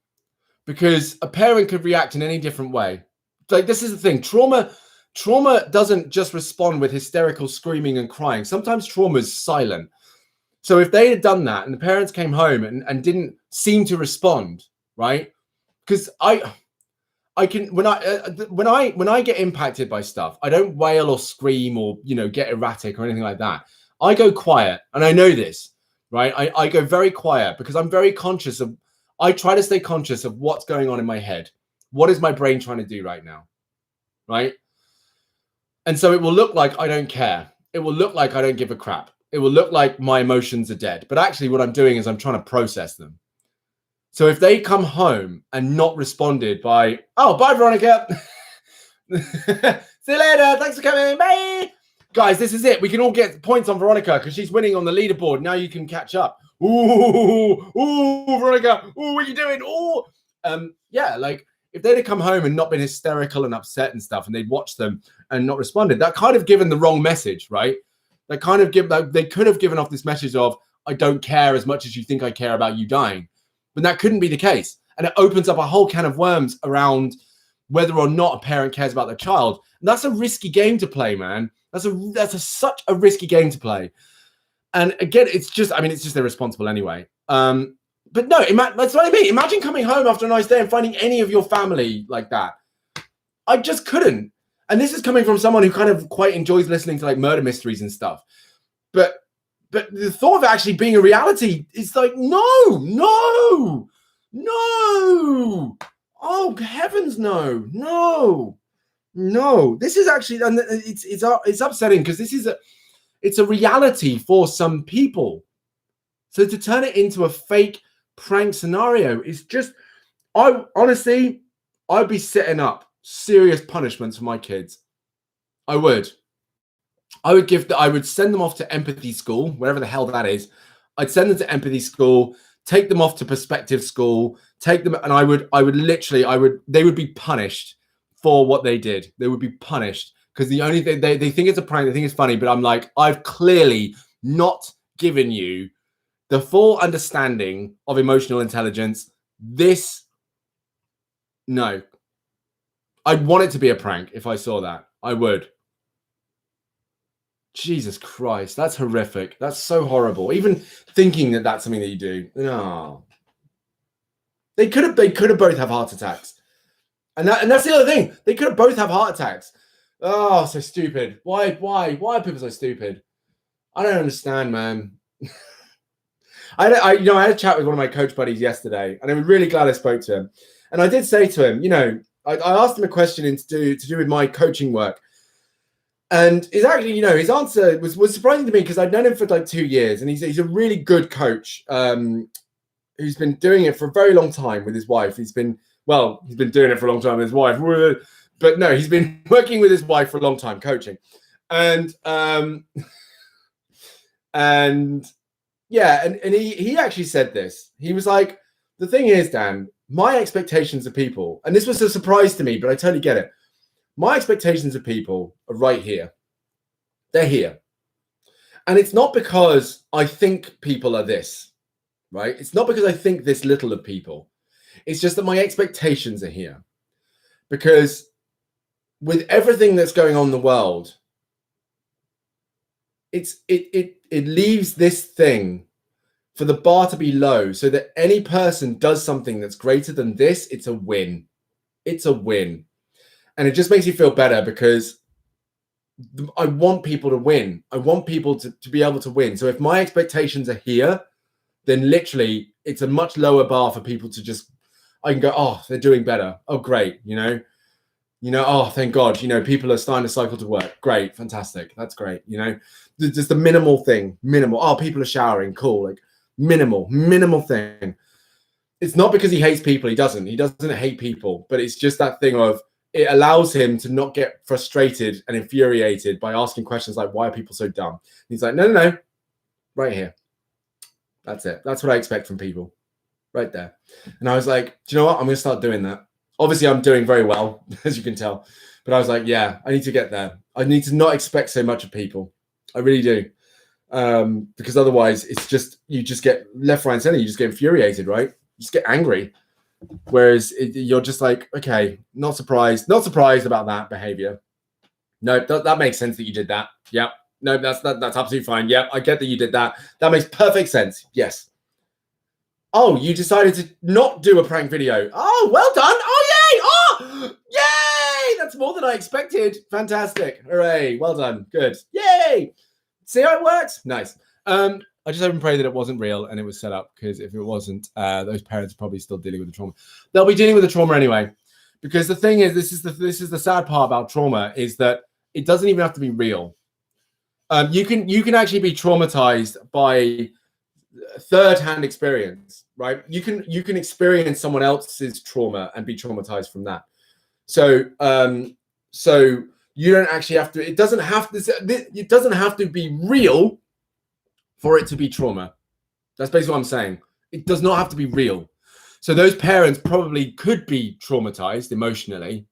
because a parent could react in any different way. Like, this is the thing. Trauma doesn't just respond with hysterical screaming and crying. Sometimes trauma is silent. So if they had done that and the parents came home and didn't seem to respond, right? Because I can, when I get impacted by stuff, I don't wail or scream or, you know, get erratic or anything like that. I go quiet, and I know this. Right, I go very quiet because I'm very conscious of. I try to stay conscious of what's going on in my head. What is my brain trying to do right now? Right, and so it will look like I don't care. It will look like I don't give a crap. It will look like my emotions are dead. But actually, what I'm doing is I'm trying to process them. So if they come home and not responded by, oh, bye, Veronica. See you later. Thanks for coming. Bye. Guys, this is it. We can all get points on Veronica because she's winning on the leaderboard. Now you can catch up. Ooh, Veronica. Ooh, what are you doing? Ooh. Yeah, like if they'd have come home and not been hysterical and upset and stuff, and they'd watched them and not responded, that kind of given the wrong message, right? They kind of they could have given off this message of, I don't care as much as you think I care about you dying. But that couldn't be the case. And it opens up a whole can of worms around whether or not a parent cares about their child. And that's a risky game to play, man. That's such a risky game to play. And again, it's just irresponsible anyway. But no, that's what I mean. Imagine coming home after a nice day and finding any of your family like that. I just couldn't. And this is coming from someone who kind of quite enjoys listening to like murder mysteries and stuff. But the thought of it actually being a reality is like, no. Oh, heavens, no, no, no. This is actually, and it's upsetting because it's a reality for some people. So to turn it into a fake prank scenario is just, honestly, I'd be setting up serious punishments for my kids. I would send them off to empathy school, wherever the hell that is. I'd send them to empathy school, take them off to perspective school, take them, and they would be punished for what they did. They would be punished because the only thing they think it's a prank, they think it's funny, but I'm like, I've clearly not given you the full understanding of emotional intelligence. No. I'd want it to be a prank if I saw that. I would. Jesus Christ, that's horrific. That's so horrible. Even thinking that that's something that you do. No. They could have both have heart attacks. And that's the other thing. They could have both have heart attacks. Oh, so stupid. Why are people so stupid? I don't understand, man. I had a chat with one of my coach buddies yesterday, and I'm really glad I spoke to him. And I did say to him, I asked him a question to do with my coaching work. And his answer was surprising to me because I'd known him for like 2 years, and he's a really good coach who's been doing it for a very long time with his wife. He's been doing it for a long time with his wife, but no, he's been working with his wife for a long time coaching, and he actually said this. He was like, the thing is, Dan, my expectations of people, and this was a surprise to me, but I totally get it. My expectations of people are right here. They're here. And it's not because I think people are this, right? It's not because I think this little of people. It's just that my expectations are here. Because with everything that's going on in the world, it leaves this thing for the bar to be low so that any person does something that's greater than this, it's a win. It's a win. And it just makes you feel better because I want people to win. I want people to be able to win. So if my expectations are here, then literally it's a much lower bar for people to just, I can go, oh, they're doing better. Oh, great. Oh, thank God. People are starting to cycle to work. Great. Fantastic. That's great. Just the minimal thing, minimal. Oh, people are showering. Cool. Like minimal thing. It's not because he hates people. He doesn't hate people, but it's just that thing of, it allows him to not get frustrated and infuriated by asking questions like, why are people so dumb? And he's like, no, right here. That's it. That's what I expect from people right there. And I was like, do you know what? I'm going to start doing that. Obviously, I'm doing very well, as you can tell. But I was like, yeah, I need to get there. I need to not expect so much of people. I really do. Because otherwise, you just get left, right, and center. You just get infuriated, right? You just get angry. Whereas you're just like, okay, not surprised about that behavior. No, that makes sense that you did that. Yeah. No, that's absolutely fine. Yeah, I get that you did that. That makes perfect sense. Yes. Oh, you decided to not do a prank video. Oh, well done. Oh, yay. Oh, yay. That's more than I expected. Fantastic. Hooray. Well done. Good. Yay. See how it works? Nice. I just hope and pray that it wasn't real and it was set up, because if it wasn't, those parents are probably still dealing with the trauma. They'll be dealing with the trauma anyway, because the thing is, this is the sad part about trauma, is that it doesn't even have to be real. You can actually be traumatized by third-hand experience, right? You can experience someone else's trauma and be traumatized from that. So you don't actually have to. It doesn't have to be real for it to be trauma. That's basically what I'm saying. It does not have to be real. So those parents probably could be traumatized emotionally,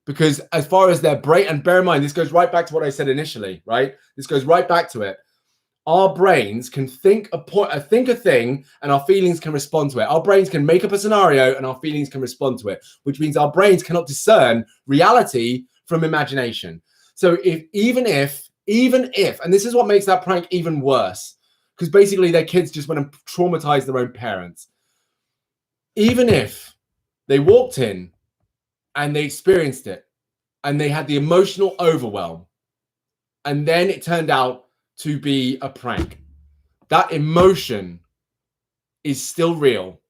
because as far as their brain, and bear in mind, this goes right back to what I said initially, right? This goes right back to it. Our brains can think a thing, and our feelings can respond to it. Our brains can make up a scenario, and our feelings can respond to it, which means our brains cannot discern reality from imagination. So even if, and this is what makes that prank even worse, because basically their kids just want to traumatize their own parents. Even if they walked in and they experienced it and they had the emotional overwhelm, and then it turned out to be a prank, that emotion is still real.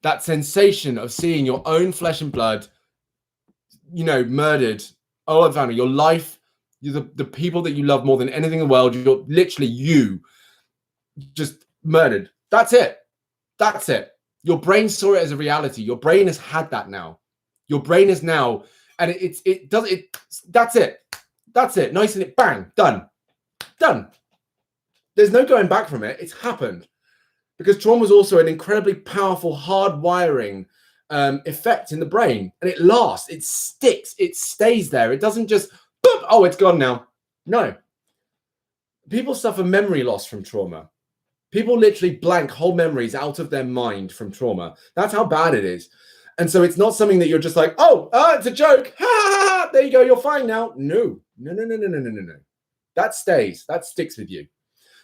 that sensation of seeing your own flesh and blood, you know, murdered. Oh, family, your life, the people that you love more than anything in the world, you're literally you just murdered. That's it. That's it. Your brain saw it as a reality. Your brain has had that now. Your brain is now, and that's it. That's it. Nice and it, bang, done. Done. There's no going back from it. It's happened. Because trauma is also an incredibly powerful hardwiring effect in the brain. And it lasts. It sticks. It stays there. It doesn't just, boop, oh, it's gone now. No. People suffer memory loss from trauma. People literally blank whole memories out of their mind from trauma. That's how bad it is. And so it's not something that you're just like, oh, it's a joke. Ha, ha, ha. There you go. You're fine now. No. That stays. That sticks with you.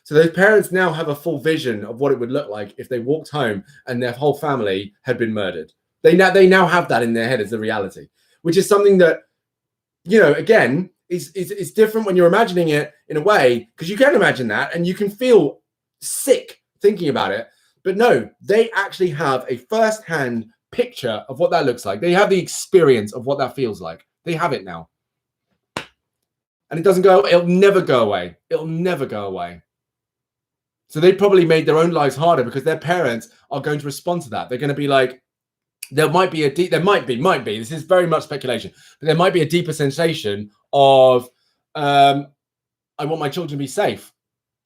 So those parents now have a full vision of what it would look like if they walked home and their whole family had been murdered. They now have that in their head as the reality, which is something that, you know, again, is different when you're imagining it in a way, because you can imagine that and you can feel sick thinking about it. But no, they actually have a first-hand picture of what that looks like. They have the experience of what that feels like. They have it now. And it doesn't go, it'll never go away. It'll never go away. So they probably made their own lives harder because their parents are going to respond to that. They're going to be like, there might be, this is very much speculation, but there might be a deeper sensation of, I want my children to be safe.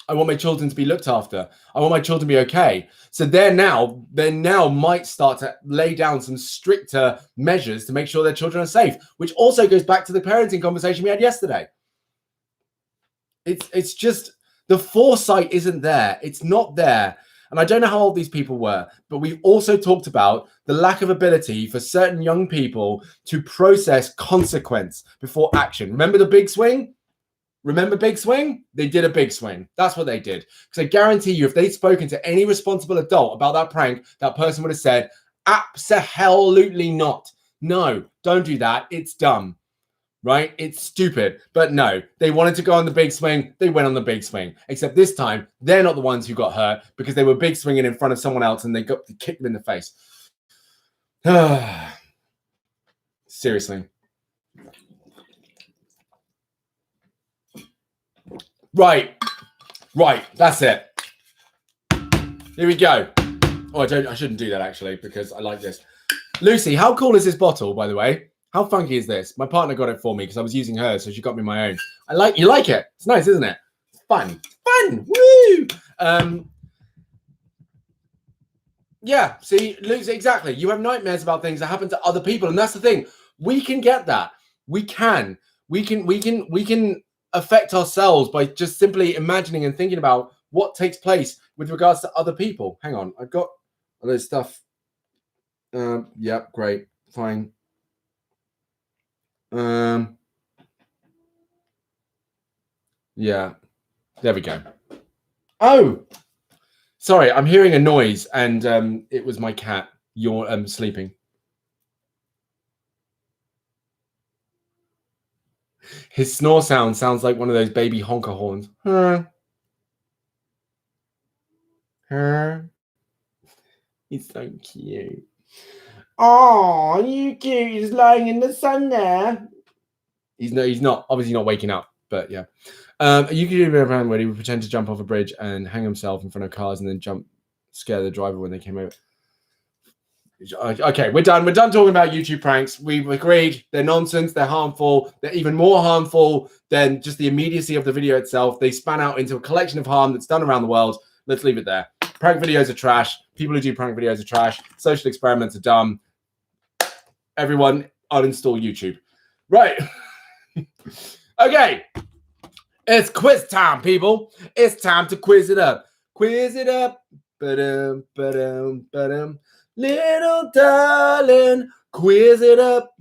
I want my children to be looked after. I want my children to be okay. So they now might start to lay down some stricter measures to make sure their children are safe, which also goes back to the parenting conversation we had yesterday. It's just, the foresight isn't there. It's not there. And I don't know how old these people were, but we've also talked about the lack of ability for certain young people to process consequence before action. Remember the big swing? Remember big swing? They did a big swing. That's what they did. Because I guarantee you, if they'd spoken to any responsible adult about that prank, that person would have said, absolutely not. No, don't do that. It's dumb. Right? It's stupid. But no, they wanted to go on the big swing. They went on the big swing. Except this time, they're not the ones who got hurt because they were big swinging in front of someone else and they kicked them in the face. Seriously. Right. That's it. Here we go. Oh, I shouldn't do that actually because I like this. Lucy, how cool is this bottle, by the way? How funky is this? My partner got it for me because I was using hers, so she got me my own. You like it? It's nice, isn't it? It's fun. Woo! Yeah, see, Lucy, exactly. You have nightmares about things that happen to other people, and that's the thing. We can get that. We can affect ourselves by just simply imagining and thinking about what takes place with regards to other people. Hang on, I've got all this stuff. Yep, great, fine. Yeah, there we go. Oh, sorry, I'm hearing a noise and it was my cat. You're sleeping. His snore sounds like one of those baby honker horns. He's so cute. Oh, you cute. He's lying in the sun there. He's not obviously not waking up, but yeah. You could do a around where he would pretend to jump off a bridge and hang himself in front of cars and then scare the driver when they came over. Okay, we're done. We're done talking about YouTube pranks. We've agreed they're nonsense. They're harmful. They're even more harmful than just the immediacy of the video itself. They span out into a collection of harm that's done around the world. Let's leave it there. Prank videos are trash. People who do prank videos are trash. Social experiments are dumb. Everyone uninstall YouTube. Right. Okay. It's quiz time, people. It's time to quiz it up. Quiz it up. Ba-dum, ba-dum, ba-dum. Little darling, quiz it up.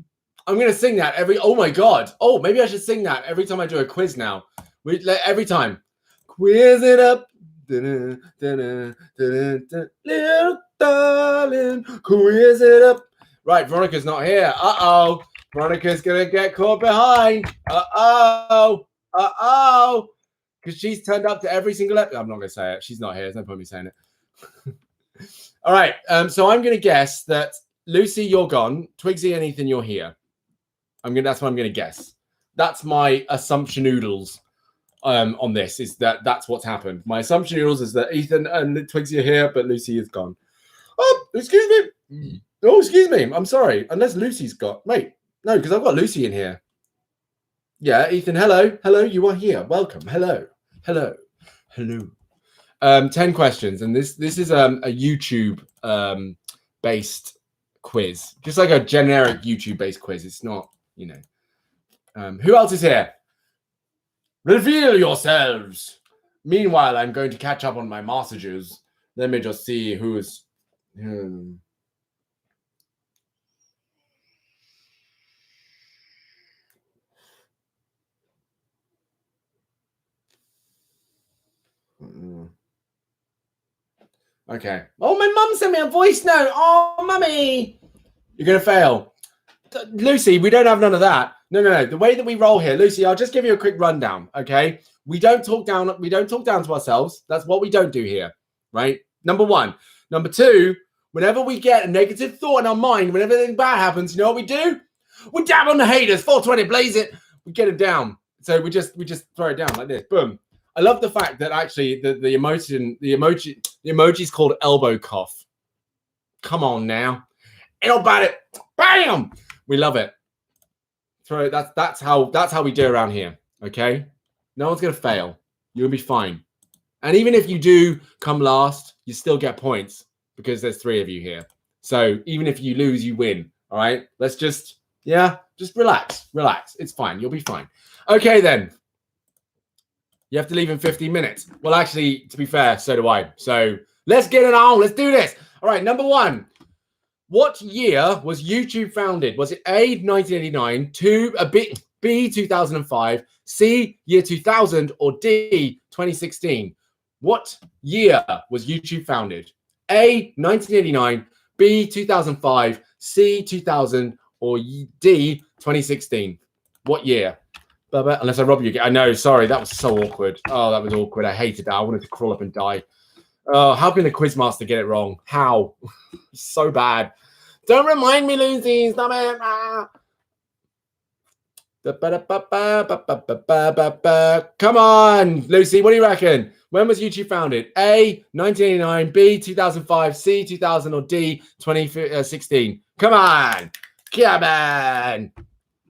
I'm going to sing that oh my God. Oh, maybe I should sing that every time I do a quiz now. Every time. Quiz it up. Da-da, da-da, da-da, da. Little darling, quiz it up. Right, Veronica's not here. Uh-oh. Veronica's going to get caught behind. Uh-oh. Because she's turned up to every single episode. I'm not going to say it. She's not here. There's no point in me saying it. All right. So I'm going to guess that Lucy, you're gone. Twigsy and Ethan, you're here. That's what I'm going to guess. That's my assumption noodles on this, is that's what's happened. My assumption noodles is that Ethan and Twigsy are here, but Lucy is gone. Oh, excuse me. Oh, excuse me. I'm sorry. Unless Lucy's got... Wait. No, because I've got Lucy in here. Yeah, Ethan, hello. Hello, you are here. Welcome. Hello. Hello. Hello. 10 questions. And this is a YouTube based quiz. Just like a generic YouTube based quiz. It's not, you know. Who else is here? Reveal yourselves. Meanwhile, I'm going to catch up on my messages. Let me just see who's... Okay. Oh, my mum sent me a voice note. Oh, mummy. You're going to fail. Lucy, we don't have none of that. No. The way that we roll here, Lucy, I'll just give you a quick rundown, okay? We don't talk down. We don't talk down to ourselves. That's what we don't do here, right? Number one. Number two, whenever we get a negative thought in our mind, whenever anything bad happens, you know what we do? We dab on the haters. 420, blaze it. We get it down. So we just throw it down like this. Boom. I love the fact that actually the emoji is called elbow cough. Come on now. Ain't about it. Bam! We love it. Throw it. That's how we do around here. Okay? No one's gonna fail. You'll be fine. And even if you do come last, you still get points because there's 3 of you here. So even if you lose, you win. All right. Let's just relax. Relax. It's fine. You'll be fine. Okay then. You have to leave in 15 minutes. Well, actually, to be fair, so do I. So let's get it on. Let's do this. All right. Number 1. What year was YouTube founded? Was it A, 1989, B, 2005, C, year 2000, or D, 2016? What year was YouTube founded? A, 1989, B, 2005, C, 2000, or D, 2016? What year? Unless I rob you again. I know, sorry, that was so awkward. Oh, that was awkward. I hated that. I wanted to crawl up and die. Oh, how can the quizmaster get it wrong? How? So bad. Don't remind me, Lucy. Stop it. Come on, Lucy. What do you reckon? When was YouTube founded? A, 1989, B, 2005, C, 2000, or D, 2016? Come on. Come on.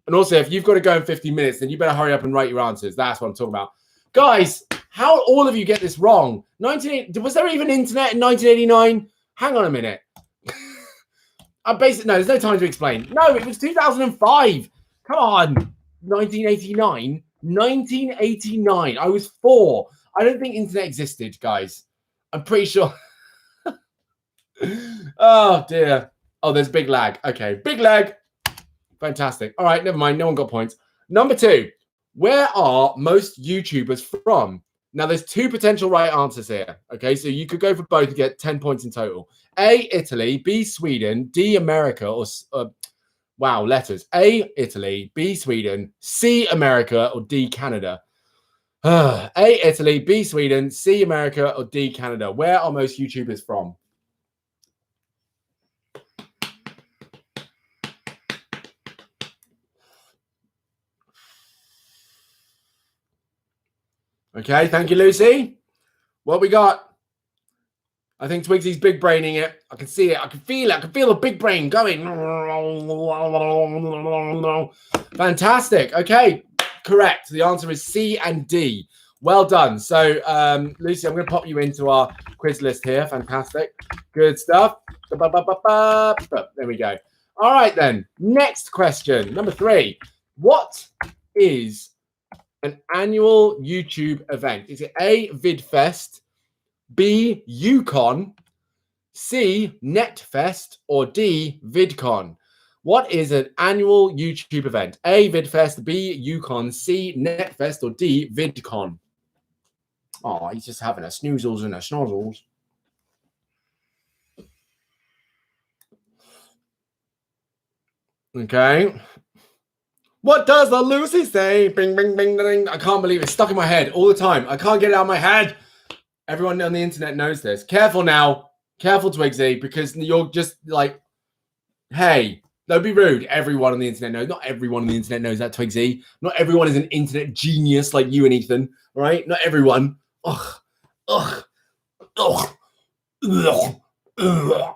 And also, if you've got to go in 15 minutes, then you better hurry up and write your answers. That's what I'm talking about. Guys, how all of you get this wrong? Was there even internet in 1989? Hang on a minute. No, there's no time to explain. No, it was 2005. Come on. 1989. 1989. I was 4. I don't think internet existed, guys. I'm pretty sure. Oh, dear. Oh, there's big lag. Okay, big lag. Fantastic. All right, never mind. No one got points. Number 2. Where are most YouTubers from? Now, there's 2 potential right answers here. Okay, so you could go for both and get 10 points in total. A, Italy, B, Sweden, D, America, or wow, letters. A, Italy, B, Sweden, C, America, or D, Canada. A, Italy, B, Sweden, C, America, or D, Canada. Where are most YouTubers from? Okay, thank you, Lucy. What we got? I think Twigsy's big braining it. I can see it. I can feel it. I can feel the big brain going. Fantastic. Okay, correct. The answer is C and D. Well done. So, Lucy, I'm going to pop you into our quiz list here. Fantastic. Good stuff. There we go. All right, then. Next question. Number 3. What is an annual YouTube event? Is it A, VidFest, B, UCon, C, NetFest, or D, VidCon? What is an annual YouTube event? A, VidFest, B, UCon, C, NetFest, or D, VidCon? Oh, he's just having a snoozles and a snozzles. Okay. What does the Lucy say? Bing, bing, bing, ding. I can't believe it's stuck in my head all the time. I can't get it out of my head. Everyone on the internet knows this. Careful now. Careful, Twigsy, because you're just like, hey, don't be rude. Everyone on the internet knows. Not everyone on the internet knows that, Twigsy. Not everyone is an internet genius like you and Ethan, right? Not everyone. Ugh. Ugh. Ugh. Ugh. Ugh.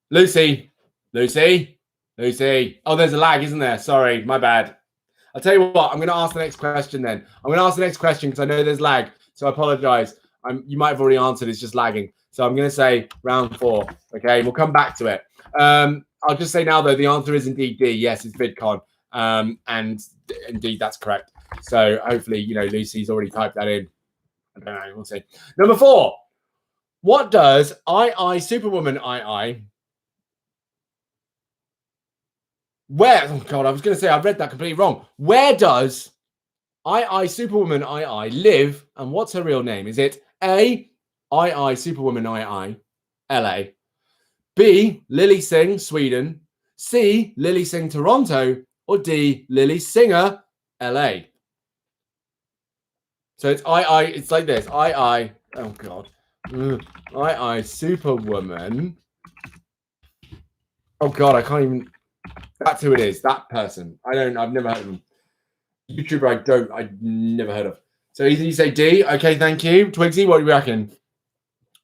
Lucy. Lucy. Lucy. Oh, there's a lag, isn't there? Sorry, my bad. I'll tell you what, I'm going to ask the next question then. I'm going to ask the next question because I know there's lag. So I apologize. You might have already answered. It's just lagging. So I'm going to say round 4. Okay, we'll come back to it. I'll just say now, though, the answer is indeed D. Yes, it's VidCon. And indeed, that's correct. So hopefully, Lucy's already typed that in. I don't know. We'll see. Number 4. What does Superwoman Where? Oh, God, I was going to say I read that completely wrong. Where does Superwoman live, and what's her real name? Is it A, Superwoman LA, B, Lily Singh, Sweden, C, Lily Singh, Toronto, or D, Lily Singer, LA? So it's it's like this. oh God. Superwoman. Oh God, I can't even. That's who it is. That person. I've never heard of them. YouTuber I've never heard of. So either you say D. Okay, thank you. Twigsy, what do you reckon?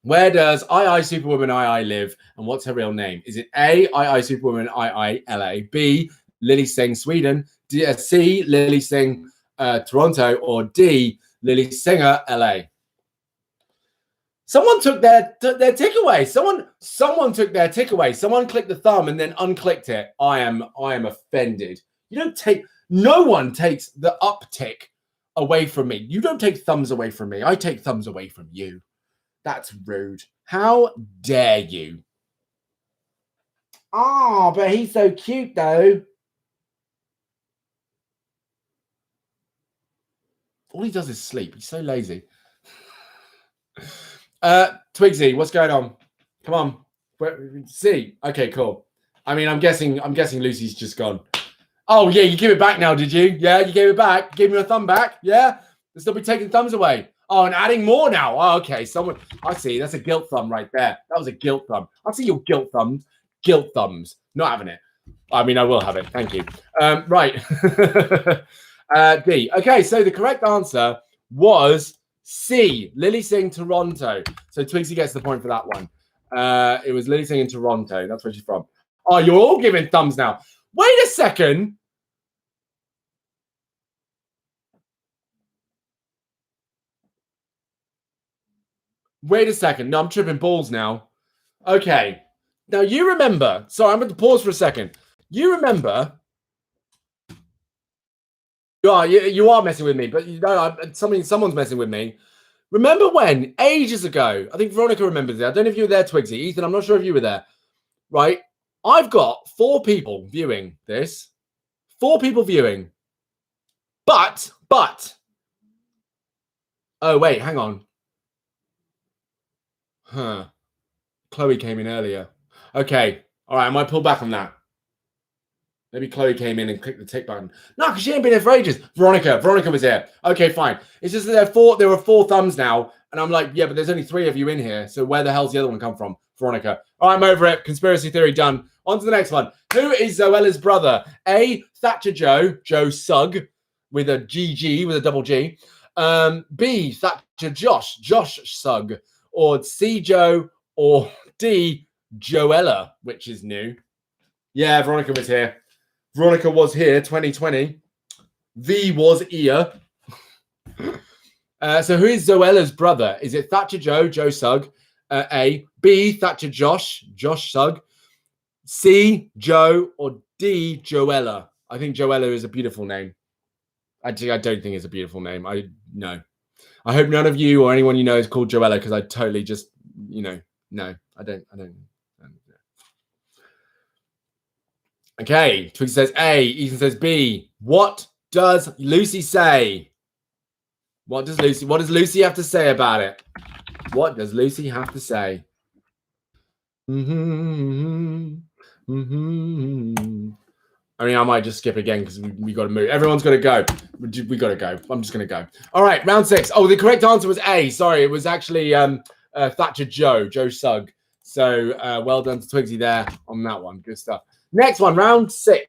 Where does Superwoman live, and what's her real name? Is it A, Superwoman LA, B, Lily Singh, Sweden, C, Lily Singh, Toronto, or D, Lily Singer, LA? Someone took their tick away. Someone took their tick away. Someone clicked the thumb and then unclicked it. I am offended. No one takes the up tick away from me. You don't take thumbs away from me. I take thumbs away from you. That's rude. How dare you? Oh, but he's so cute though. All he does is sleep. He's so lazy. Twigsy, what's going on? Come on. See. Okay, cool. I mean, I'm guessing Lucy's just gone. Oh yeah, you gave it back now, did you? Yeah, you gave it back. You gave me a thumb back. Yeah. Let's not be taking thumbs away. Oh, and adding more now. Oh, okay. I see. That's a guilt thumb right there. That was a guilt thumb. I'll see your guilt thumbs. Guilt thumbs. Not having it. I mean, I will have it. Thank you. Right. D. Okay, so the correct answer was C, Lily Singh, Toronto. So Twigsy gets the point for that one. It was Lily Singh in Toronto. That's where she's from. Oh, you're all giving thumbs now. Wait a second. Wait a second. No, I'm tripping balls now. Okay. Now you remember. Sorry, I'm going to pause for a second. You remember. You are messing with me, but someone's messing with me. Remember when ages ago? I think Veronica remembers it. I don't know if you were there, Twigsy. Ethan, I'm not sure if you were there. Right? I've got 4 people viewing this. 4 people viewing. But. Oh wait, hang on. Huh. Chloe came in earlier. Okay. All right. I might pull back on that. Maybe Chloe came in and clicked the tick button. No, because she ain't been here for ages. Veronica was here. Okay, fine. It's just that there were 4 thumbs now. And I'm like, yeah, but there's only 3 of you in here. So where the hell's the other one come from? Veronica. All right, I'm over it. Conspiracy theory done. On to the next one. Who is Zoella's brother? A, Thatcher Joe Sugg, with a GG, with a double G. B, Thatcher Josh Sugg. Or C, Joe. Or D, Joella, which is new. Yeah, Veronica was here. Veronica was here, 2020. V was ear. So who is Zoella's brother? Is it Thatcher Joe Sugg? A. B, Thatcher Josh Sugg. C, Joe. Or D, Joella. I think Joella is a beautiful name. Actually, I don't think it's a beautiful name. No. I hope none of you or anyone you know is called Joella, because I totally just, no, I don't. Okay, Twig says A, Ethan says B. What does Lucy say? What does Lucy have to say about it? What does Lucy have to say? I mean, I might just skip again because we got to move. Everyone's got to go. We got to go. I'm just going to go. All right, round 6. Oh, the correct answer was A. Sorry, it was actually Thatcher Joe Sugg. So well done to Twigsy there on that one. Good stuff. Next one, round 6.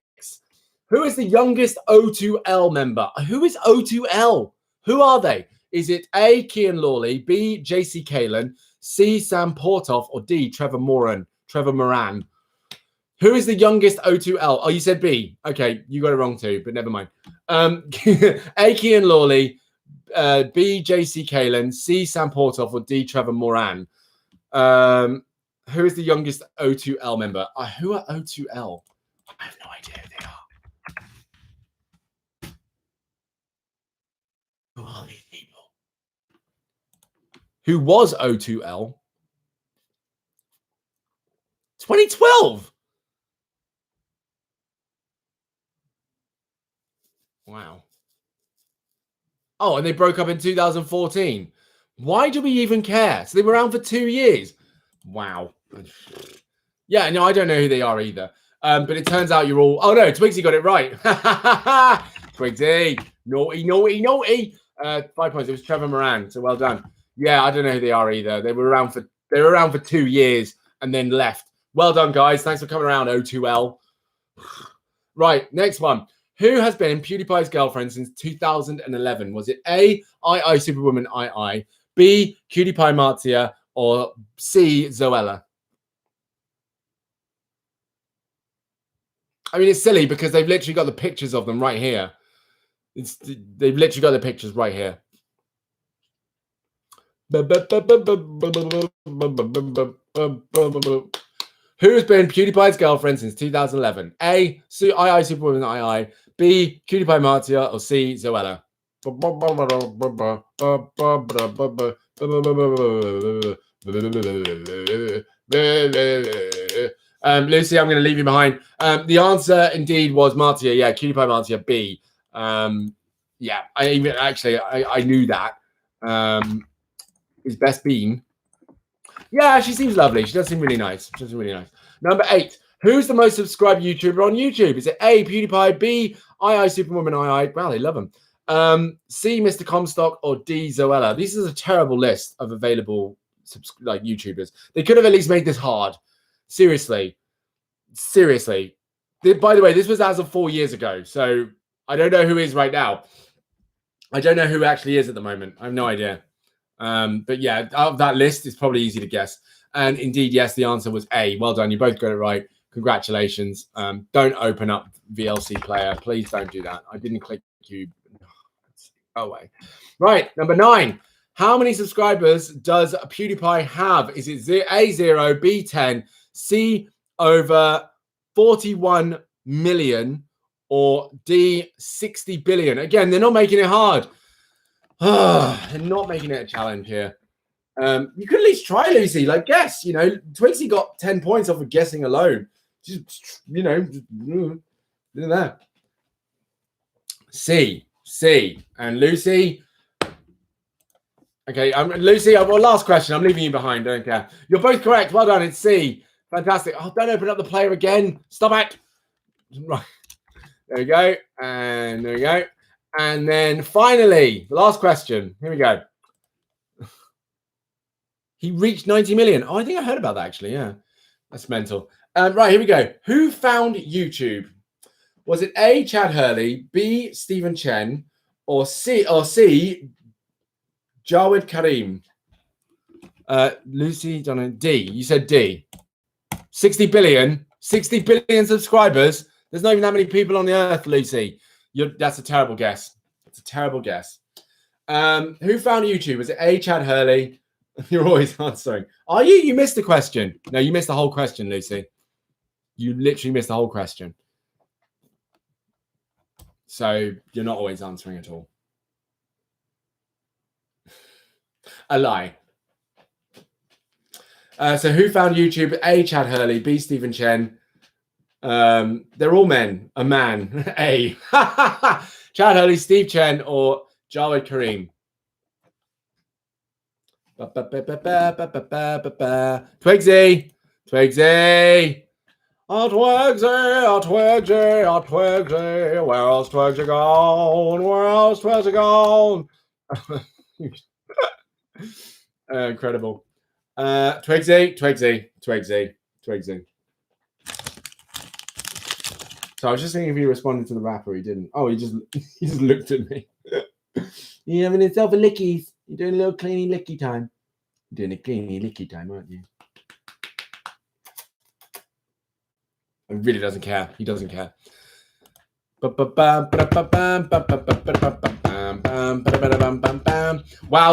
Who is the youngest O2L member? Who is O2L? Who are they? Is it A, Cian Lawley, B, JC Kalen, C, Sam Portoff, or D, Trevor Moran? Who is the youngest O2L? Oh, you said B. Okay, you got it wrong too, but never mind. A, Cian Lawley, B, JC Kalen, C, Sam Portoff, or D, Trevor Moran? Who is the youngest O2L member? Who are O2L? I have no idea who they are. Who are these people? Who was O2L? 2012. Wow. Oh, and they broke up in 2014. Why do we even care? So they were around for 2 years. Wow. Yeah, no, I don't know who they are either. But it turns out you're all... Oh, no, Twigsy got it right. Twigsy. Naughty. 5 points. It was Trevor Moran. So well done. Yeah, I don't know who they are either. They were around for 2 years and then left. Well done, guys. Thanks for coming around, O2L. Right, next one. Who has been PewDiePie's girlfriend since 2011? Was it A, II Superwoman II, B, PewDiePie Martia, or C, Zoella? I mean, it's silly because they've literally got the pictures of them right here. They've literally got the pictures right here. Who has been PewDiePie's girlfriend since 2011? A, II Superwoman II, B, PewDiePie Martia, or C, Zoella? Lucy, I'm going to leave you behind. The answer indeed was Martia. Yeah, PewDiePie Martia, B. Yeah, I knew that. Is Best Bean? Yeah, she seems lovely. She does seem really nice. Number 8. Who's the most subscribed YouTuber on YouTube? Is it A, PewDiePie, B, II Superwoman II? Wow, they love him. C, Mr. Comstock, or D, Zoella? This is a terrible list of available YouTubers. They could have at least made this hard. Seriously. By the way, this was as of 4 years ago, so I don't know who is right now. I don't know who actually is at the moment. I have no idea. But yeah, out of that list, it's probably easy to guess. And indeed, yes, the answer was A. Well done. You both got it right. Congratulations. Don't open up VLC player. Please don't do that. I didn't click you. Go away. Right. Number 9. How many subscribers does PewDiePie have? Is it A, 0, B, 10, C, over 41 million, or D, 60 billion? Again, they're not making it hard. They're not making it a challenge here. You could at least try, Lucy. Guess. Twigsy got 10 points off of guessing alone. Just do that. C. And Lucy. Okay, Lucy. Last question. I'm leaving you behind. Don't care. You're both correct. Well done. It's C. Fantastic. Oh, don't open up the player again. Stop it. Right. There we go. And there we go. And then finally, the last question. Here we go. He reached 90 million. Oh, I think I heard about that actually. Yeah, that's mental. Right, here we go. Who found YouTube? Was it A, Chad Hurley, B, Stephen Chen, or C, Jawed Karim? Lucy, D. You said D. 60 billion. 60 billion subscribers. There's not even that many people on the earth, Lucy. That's a terrible guess. It's a terrible guess. Who found YouTube? Was it A, Chad Hurley? You're always answering. Are you? You missed the question. No, you missed the whole question, Lucy. You literally missed the whole question. So you're not always answering at all. A lie. So who found YouTube? A, Chad Hurley. B, Stephen Chen. They're all men. A man. A. Chad Hurley, Steve Chen, or Jawed Karim. Twigsy. Oh, Twigsy. Where else Twigsy gone? Incredible. Twigsy. So I was just thinking if he responded to the rapper, he didn't. Oh, he just looked at me. You're having yourself a lickies. You're doing a little cleany licky time. You're doing a cleany licky time, aren't you? He really doesn't care. He doesn't care. Wow,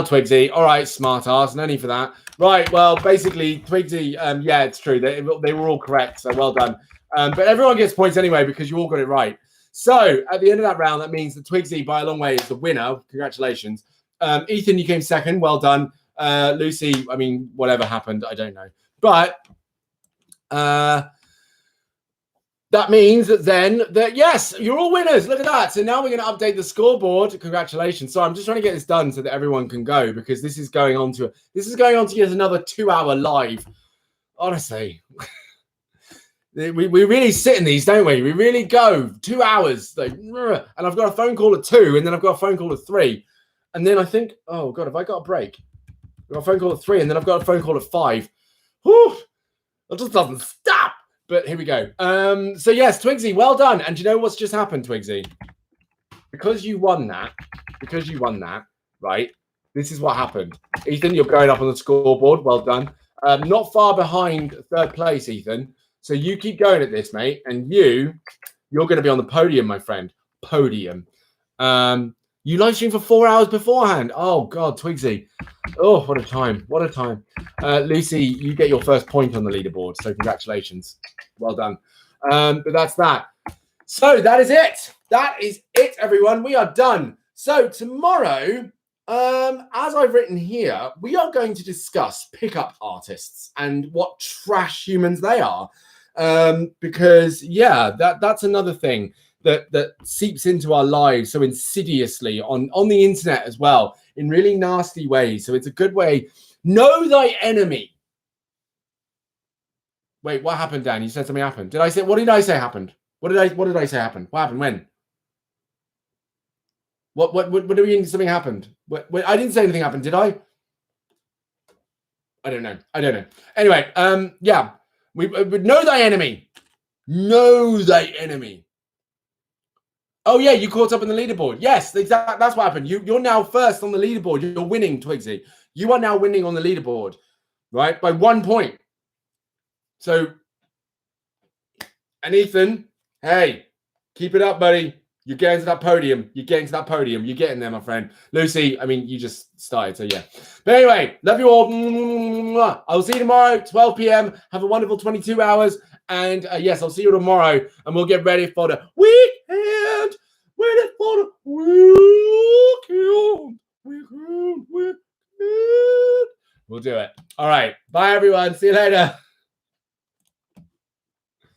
Twigsy. All right, smart ass. No need for that. Right. Well, basically, Twigsy. Yeah, it's true. They were all correct. So well done. But everyone gets points anyway because you all got it right. So at the end of that round, that means that Twigsy, by a long way, is the winner. Congratulations. Ethan, you came second. Well done. Lucy, I mean, whatever happened, I don't know. But that means that then that, yes, you're all winners. Look at that. So now we're going to update the scoreboard. Congratulations. So I'm just trying to get this done so that everyone can go, because this is going on to yet another 2-hour live. Honestly. We really sit in these, don't we? We really go 2 hours. Like, and I've got a phone call at 2, and then I've got a phone call at 3. And then I think, oh, God, have I got a break? I've got a phone call at 3, and then I've got a phone call at 5. Whew, it just doesn't stop. But here we go. So, yes, Twigsy, well done. And do you know what's just happened, Twigsy? Because you won that, right? This is what happened. Ethan, you're going up on the scoreboard. Well done. Not far behind third place, Ethan. So you keep going at this, mate, and you're going to be on the podium, my friend. Podium. You live streamed for 4 hours beforehand. Oh, God, Twigsy. Oh, what a time. What a time. Lucy, you get your first point on the leaderboard, so congratulations. Well done. But that's that. So that is it. That is it, everyone. We are done. So tomorrow, as I've written here, we are going to discuss pickup artists and what trash humans they are. Because, yeah, that's another thing that seeps into our lives so insidiously on the internet as well, in really nasty ways. So it's a good way. Know thy enemy. Wait, what happened, Dan? You said something happened. What did I say happened? What did I say happened? What happened? When? What do you mean something happened? I didn't say anything happened, did I? I don't know. Anyway, yeah. We know thy enemy. Know thy enemy. Oh, yeah, you caught up in the leaderboard. Yes, exactly. That's what happened. You're now first on the leaderboard. You're winning, Twigsy. You are now winning on the leaderboard, right? By 1 point. So, and Ethan, hey, keep it up, buddy. You're getting to that podium. You're getting there, my friend. Lucy, I mean, you just started, so yeah. But anyway, love you all. I'll see you tomorrow, 12 p.m. Have a wonderful 22 hours. And yes, I'll see you tomorrow. And we'll get ready for the weekend. We'll do it. All right. Bye, everyone. See you later.